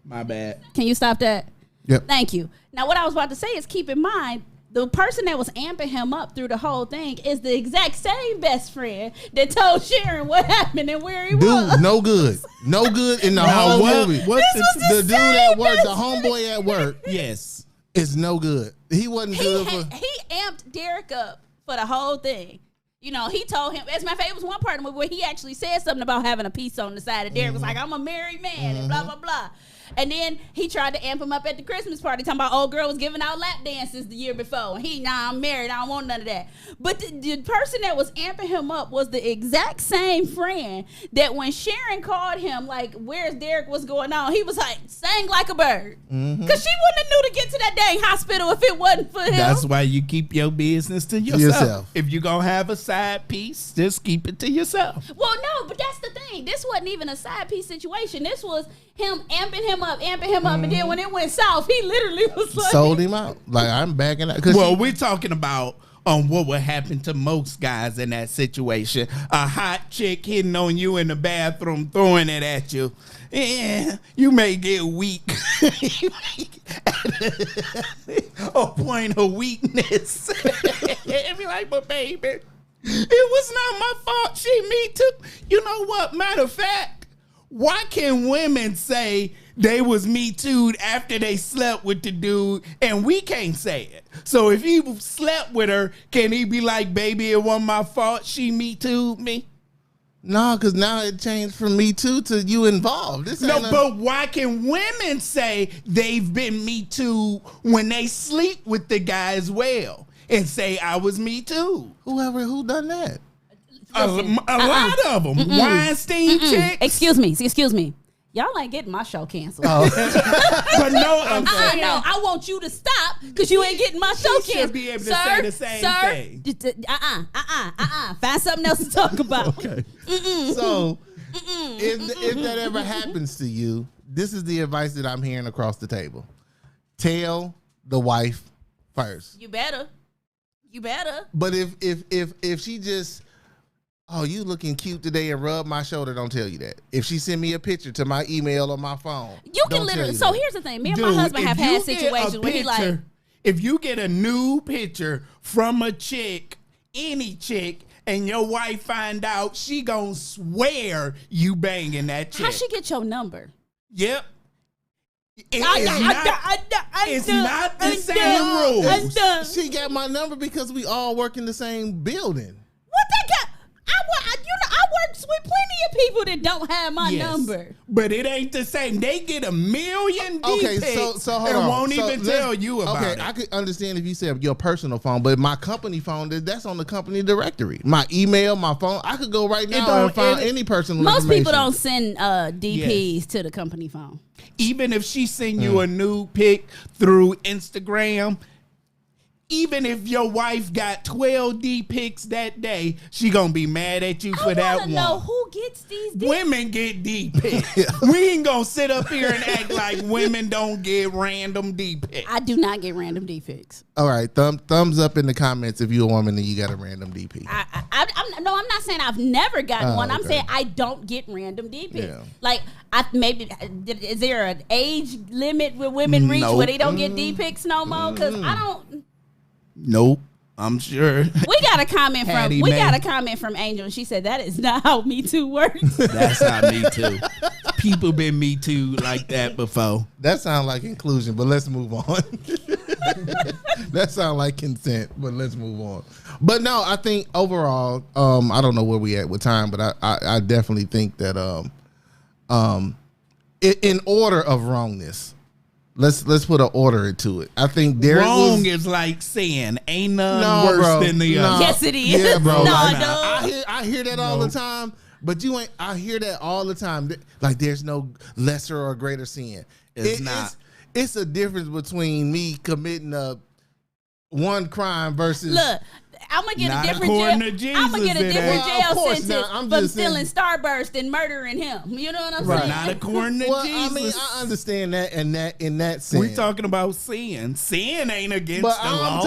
My bad. Can you stop that? Yep. Thank you. Now, what I was about to say is keep in mind, the person that was amping him up through the whole thing is the exact same best friend that told Sharon what happened and where he was. Dude, no good. No good in the whole movie. What's The dude at work, the homeboy at work, yes. is no good. He wasn't good for... He amped Derek up for the whole thing. You know, he told him, as a matter of fact, it was one part of the movie where he actually said something about having a piece on the side, and Derek was like, I'm a married man, and blah, blah, blah. And then he tried to amp him up at the Christmas party, talking about old girl was giving out lap dances the year before. And I'm married, I don't want none of that. But the person that was amping him up was the exact same friend that when Sharon called him, like, where's Derek, what's going on? He was like, sang like a bird. Because she wouldn't have knew to get to that dang hospital if it wasn't for him. That's why you keep your business to yourself. If you're going to have a side piece, just keep it to yourself. Well, no, but that's the thing. This wasn't even a side piece situation. This was him amping him up, and then when it went south, he literally was like... Sold him out. Like, I'm backing out. Well, we're talking about what would happen to most guys in that situation. A hot chick hitting on you in the bathroom, throwing it at you. Yeah, you may get weak. A point of weakness. And be like, but baby, it was not my fault. Me too. You know what? Matter of fact, why can women say they was Me Too'd after they slept with the dude and we can't say it? So if he slept with her, can he be like, baby, it wasn't my fault, she Me Too'd me? No, because now it changed from Me Too to you involved. But why can women say they've been Me Too when they sleep with the guy as well and say I was Me Too? Who done that? A lot of them. Weinstein chicks. Excuse me. Y'all ain't getting my show canceled. But no, I'm saying. No, I want you to stop because you ain't getting my show canceled. Should be able to say the same thing. Find something else to talk about. Okay. So, if that ever happens to you, this is the advice that I'm hearing across the table. Tell the wife first. You better. But if she just... Oh, you looking cute today and rub my shoulder, don't tell you that. If she send me a picture to my email or my phone, you can literally. So here's the thing. Me and my husband have had situations where he like. If you get a new picture from a chick, any chick, and your wife find out, she gonna swear you banging that chick. How she get your number? Yep. It's not the same rules. She got my number because we all work in the same building. What they got? I work with plenty of people that don't have my number. But it ain't the same. They get 1 million D-pics so hold and on. won't even tell you about it. I could understand if you said your personal phone, but my company phone, that's on the company directory. My email, my phone, I could go right now and find any personal Most information. people don't send DPs to the company phone. Even if she send you a nude pic through Instagram, even if your wife got 12 D pics that day, she gonna be mad at you for that one. I know who gets these D Women get D pics. We ain't gonna sit up here and act like women don't get random D pics. I do not get random D pics. All right, thumbs up in the comments if you're a woman and you got a random D pic. I'm not saying I've never gotten one. I'm saying I don't get random D pics. Yeah. Like, is there an age limit where women reach where they don't get D pics no more? Because I don't. Nope, I'm sure. We got a comment from Angel, and she said that is not how Me Too works. That's how Me Too. People been Me Too like that before. That sounds like inclusion, but let's move on. That sounds like consent, but let's move on. But no, I think overall, I don't know where we at with time, but I definitely think that in order of wrongness. Let's put an order into it. I think Derek wrong is like sin. Ain't none worse than the other. Yes, it is. Yeah, bro. I hear that all the time, but you ain't. I hear that all the time. Like there's no lesser or greater sin. It's not. It's a difference between me committing one crime versus. Look, I'm gonna get a different jail. I'm gonna get a different jail sentence for stealing Starburst and murdering him. You know what I'm saying? Not according to Jesus. I mean, I understand that in that sense. We talking about sin. Sin ain't against the law.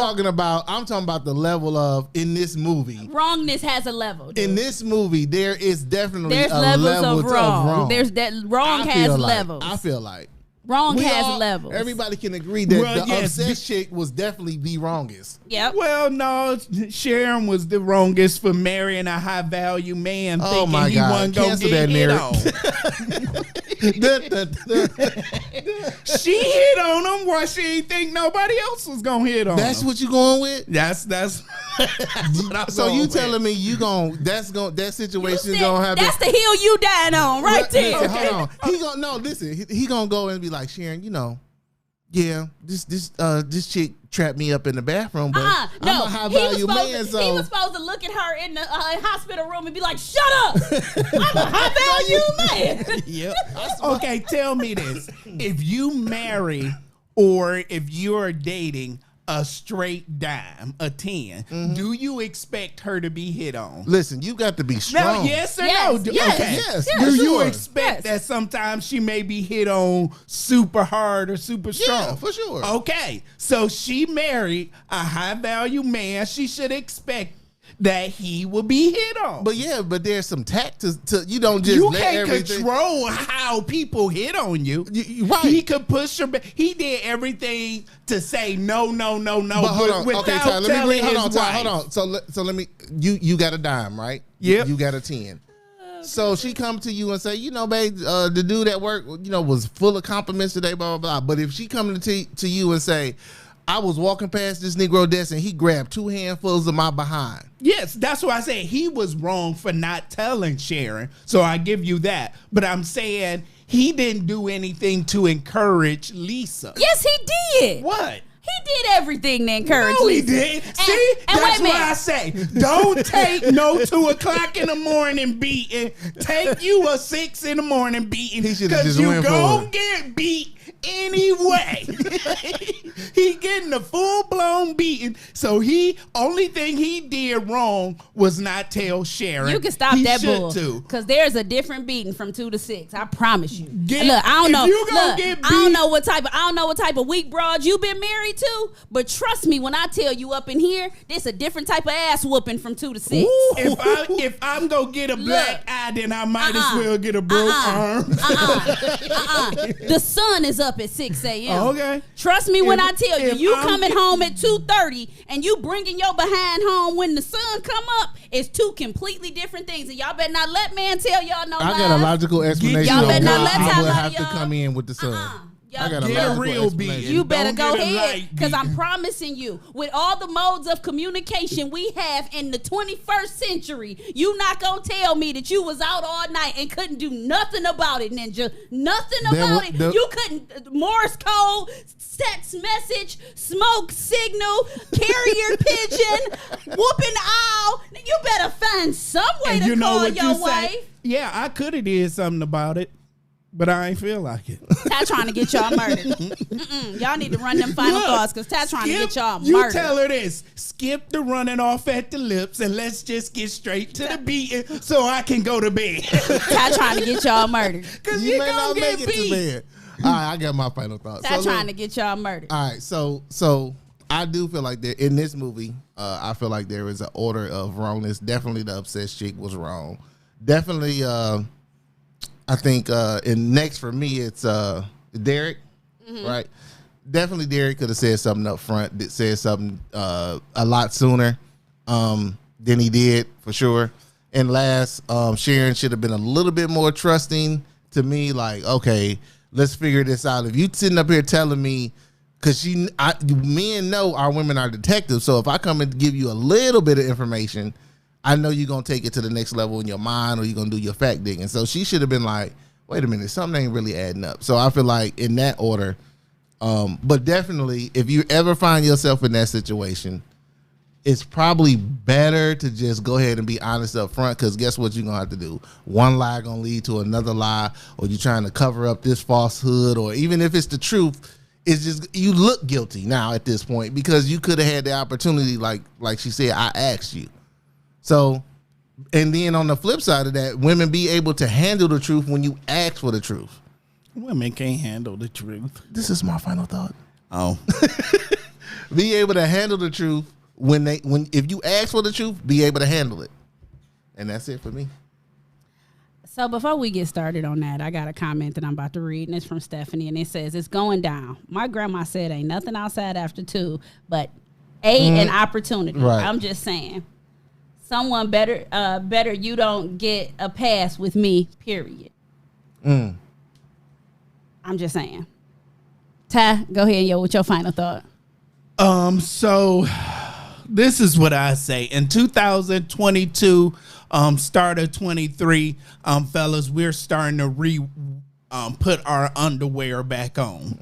I'm talking about the level of in this movie. Wrongness has a level. Dude. In this movie, there is definitely there's a levels level of wrong. There's that wrong has levels. I feel like Wrong We has all- levels. Everybody can agree that Well, the yes, obsessed chick was definitely the wrongest. Yep. Well, no, Sharon was the wrongest for marrying a high value man, Oh, thinking my he God. wasn't gonna Cancel get that hit narrative. on. She hit on him while she didn't think nobody else was gonna hit on That's him. what you going with? That's what I'm So going you with. telling me that situation Said, gonna have that's the hill you dying on right there. Listen, hold on. He gonna go and be like, Sharon, yeah, this chick trapped me up in the bathroom, but I'm No, a high he was value supposed man, to, so he was supposed to look at her in the hospital room and be like, "Shut up! I'm a high value man." Yep. Okay, tell me this. If you marry or if you're dating a straight dime, a 10, do you expect her to be hit on? listen, you got to be No, strong. yes or Yes, no? Do- yes, okay. yes, Do you sure. expect Yes. that sometimes she may be hit on super hard or super strong? Yeah, for sure. Okay, so she married a high value man. She should expect that he will be hit on. But there's some tact to you don't just you let can't everything. control how people hit on you. Right. He could push her back. He did everything to say no, But hold on. without Okay, Ty, let me telling bring. Hold his on, Ty, wife. hold on. So let me. You got a dime, right? Yep. You got a 10. So she come to you and say, babe, the dude at work, was full of compliments today, blah blah blah. But if she come to you and say, I was walking past this Negro desk and he grabbed 2 handfuls of my behind. Yes, that's why I said he was wrong for not telling Sharon. So I give you that. But I'm saying he didn't do anything to encourage Lisa. Yes, he did. What? He did everything to encourage No, he Lisa. did. See, and that's wait a why I say don't take no 2 o'clock in the morning beating. Take you a 6 in the morning beating He should've because just you went for gon' it. get beat anyway. He getting a full blown beating. So only thing he did wrong was not tell Sharon. You can stop He that should bull, too. because there's a different beating from 2 to 6. I promise you. Get- Look, I don't if know. you gonna Look, get I don't beat- know what type of weak broad you been married to, but trust me when I tell you up in here, this a different type of ass whooping from 2 to 6. If I'm gonna get a black eye, then I might as well get a broke arm. The sun is up at 6 a.m. Okay. Trust me when I tell you, if you I'm coming getting- home at 2:30 and you bringing your behind home when the sun come up, it's 2 completely different things. And y'all better not let man tell y'all no I lies. got a logical explanation Y'all of better not why let I Ty would lie have to to y'all. come in with the sun. I got a Get a logical real explanation. beat. You better Don't go get a ahead, light because beat. I'm promising you, with all the modes of communication we have in the 21st century, you not gonna tell me that you was out all night and couldn't do nothing about it, Ninja. Nothing about it. You couldn't Morse code, text message, smoke signal, carrier pigeon, whooping owl. You better find some way And to you know call what your you wife. say? Yeah, I could have did something about it, but I ain't feel like it. Ty trying to get y'all murdered. Y'all need to run them final Look, thoughts, because Ty trying to skip- get y'all You murdered. tell her this. Skip the running off at the lips and let's just get straight to the beating so I can go to bed. Ty trying to get y'all murdered. Because You you may gonna not get make it to beat. bed. All right, I got my final thoughts. Ty So trying look, to get y'all murdered. all right, so I do feel like there in this movie, I feel like there is an order of wrongness. Definitely, the obsessed chick was wrong. Definitely, I think, and next for me, it's Derek, right? Definitely, Derek could have said something up front. That said something a lot sooner than he did, for sure. And last, Sharon should have been a little bit more trusting to me. Like, okay, let's figure this out. If you sitting up here telling me, because men know our women are detectives, so if I come and give you a little bit of information, I know you're going to take it to the next level in your mind, or you're going to do your fact digging. So she should have been like, wait a minute, something ain't really adding up. So I feel like in that order, but definitely if you ever find yourself in that situation, it's probably better to just go ahead and be honest up front, because guess what you're going to have to do? One lie going to lead to another lie, or you're trying to cover up this falsehood, or even if it's the truth, it's just you look guilty now at this point, because you could have had the opportunity, like she said, I asked you. So, and then on the flip side of that, women be able to handle the truth when you ask for the truth. Women can't handle the truth. This is my final thought. Oh. Be able to handle the truth when if you ask for the truth, be able to handle it. And that's it for me. So before we get started on that, I got a comment that I'm about to read, and it's from Stephanie, and it says, "It's going down. My grandma said ain't nothing outside after 2, but an opportunity." Right. I'm just saying, someone better you don't get a pass with me, period. I'm just saying. Ty, go ahead, yo, with your final thought. So this is what I say. In 2022, start of 23, fellas, we're starting to put our underwear back on.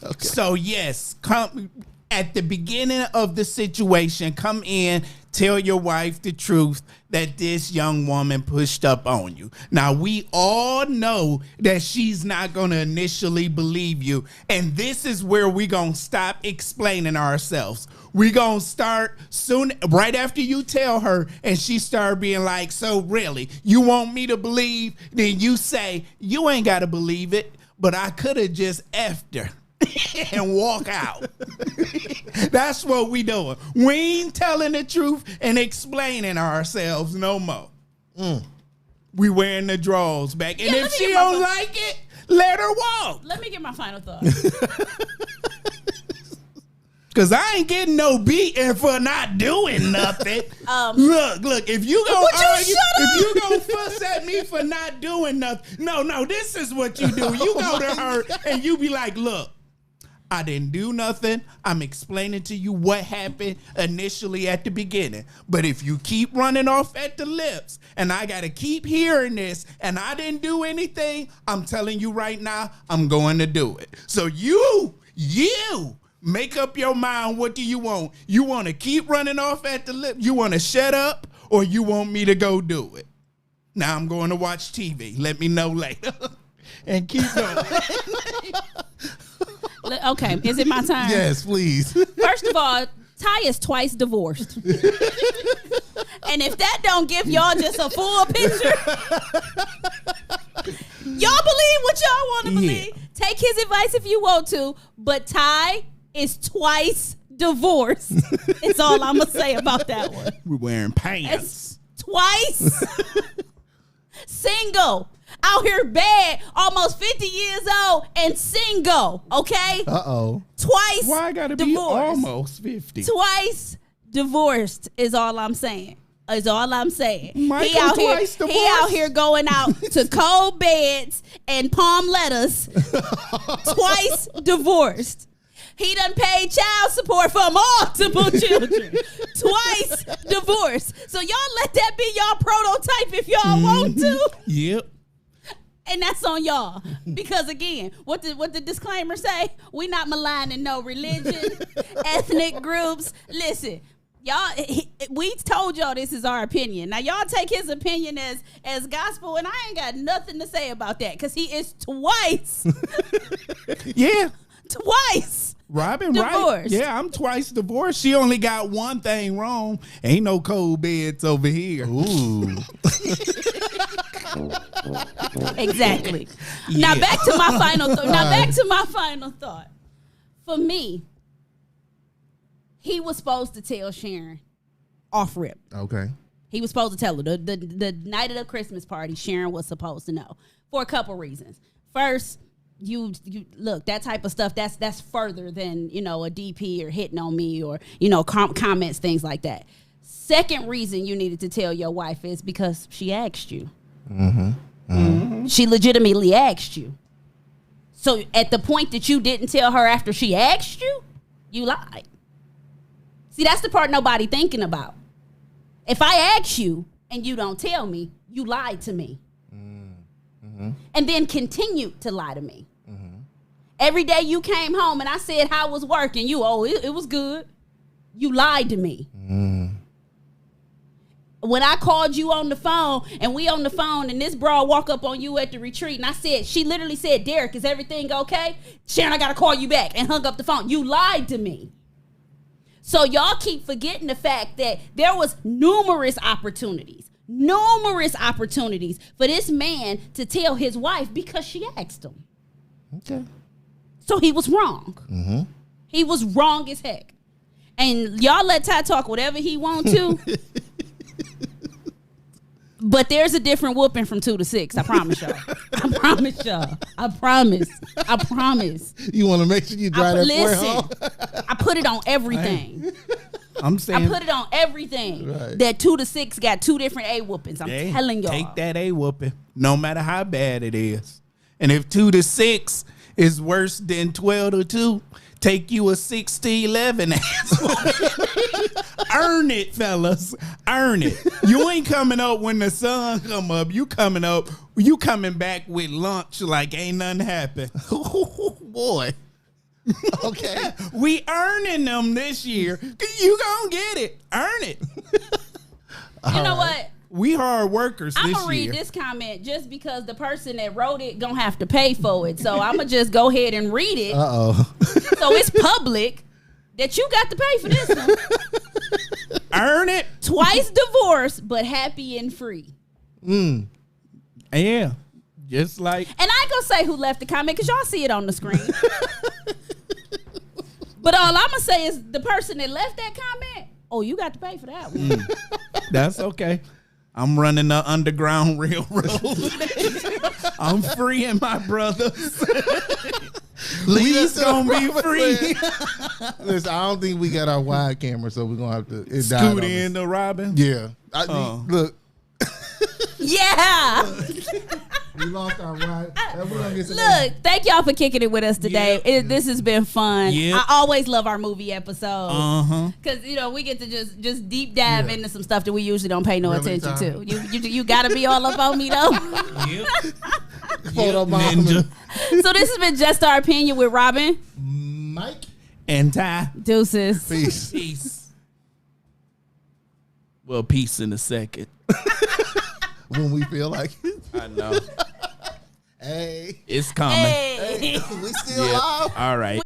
Okay. So yes, come at the beginning of the situation, come in, tell your wife the truth that this young woman pushed up on you. Now, we all know that she's not going to initially believe you. And this is where we're going to stop explaining ourselves. We're going to start soon, right after you tell her, and she start being like, so really, you want me to believe? Then you say, you ain't got to believe it, but I could have just effed her. And walk out. That's what we doing. We ain't telling the truth and explaining ourselves no more. We wearing the drawers back. And if she don't like it, let her walk. Let me get my final thought. Cause I ain't getting no beating for not doing nothing. Look, if you gonna argue, if you gonna fuss at me for not doing nothing, no, this is what you do. You go to her and you be like, look, I didn't do nothing. I'm explaining to you what happened initially at the beginning. But if you keep running off at the lips and I got to keep hearing this and I didn't do anything, I'm telling you right now, I'm going to do it. So you make up your mind. What do you want? You want to keep running off at the lip? You want to shut up, or you want me to go do it? Now I'm going to watch TV. Let me know later. And keep going. Okay, is it my time? Yes, please. First of all, Ty is twice divorced. And if that don't give y'all just a full picture, y'all believe what y'all want to believe. Take his advice if you want to, but Ty is twice divorced. It's all I'm going to say about that one. We're wearing pants. It's twice. Single. Out here bad, almost 50 years old and single, okay? Uh-oh. Twice Why I gotta divorced. be almost 50? Twice divorced is all I'm saying. He out here going out to cold beds and palm letters. Twice divorced. He done paid child support for multiple children. Twice divorced. So y'all let that be y'all prototype if y'all want to. Yep. And that's on y'all. Because again, what the disclaimer say? We not maligning no religion, ethnic groups. Listen, y'all, we told y'all this is our opinion. Now y'all take his opinion as gospel, and I ain't got nothing to say about that because he is twice. Yeah. Twice. Robin, divorced. Right? Yeah, I'm twice divorced. She only got one thing wrong. Ain't no cold beds over here. Ooh. Exactly. Yeah. Now back to my final thought. For me, he was supposed to tell Sharon off rip. Okay. He was supposed to tell her the night of the Christmas party. Sharon was supposed to know for a couple reasons. First, you look, that type of stuff that's further than a DP or hitting on me or comments, things like that. Second reason you needed to tell your wife is because she asked you. Mm-hmm. Mm-hmm. She legitimately asked you. So at the point that you didn't tell her after she asked you, you lied. See, that's the part nobody thinking about. If I ask you and you don't tell me, you lied to me. Mm-hmm. And then continued to lie to me. Mm-hmm. Every day you came home and I said how it was working, it was good. You lied to me. Mm. When I called you on the phone and we on the phone and this broad walk up on you at the retreat and she literally said, Derek, is everything okay? Sharon, I got to call you back, and hung up the phone. You lied to me. So y'all keep forgetting the fact that there was numerous opportunities for this man to tell his wife because she asked him. Okay. So he was wrong. Mm-hmm. He was wrong as heck. And y'all let Ty talk whatever he want to. But there's a different whooping from 2 to 6. I promise y'all. I promise y'all. I promise. You want to make sure you drive that listen, home? I put it on everything. I'm saying. I put it on everything. Right. That 2 to 6 got 2 different A whoopings. I'm telling y'all. Take that A whooping, no matter how bad it is. And if 2 to 6 is worse than 12 to 2, take you a 6 to 11 Earn it, fellas. Earn it. You ain't coming up when the sun come up. You coming back with lunch like ain't nothing happened. Boy. Okay. We earning them this year. You gonna get it. Earn it. You know what? We hard workers this I'm year. gonna read this comment just because the person that wrote it gonna have to pay for it. So I'm gonna just go ahead and read it. Uh-oh. So it's public that you got to pay for this one. Earn it. Twice divorced, but happy and free. Yeah. Just like. And I ain't gonna say who left the comment because y'all see it on the screen. But all I'm gonna say is the person that left that comment, oh, you got to pay for that one. That's okay. I'm running the Underground Railroad. I'm freeing my brothers. Lee's gonna be free. Listen, I don't think we got our wide camera, so we're gonna have to Scoot in the Robin. Yeah. Look, Yeah. we lost our wide. Look, thank y'all for kicking it with us today. This has been fun. Yep. I always love our movie episodes. Uh-huh. Because, we get to just deep dive into some stuff that we usually don't pay no Really attention time. to. You got to be all up on me, though. Photo bomb. Ninja. So this has been Just Our Opinion with Robin. Mike. And Ty. Deuces. Peace. Peace. Well, peace in a second. When we feel like it. I know. Hey. It's coming. Hey. We still live. All right.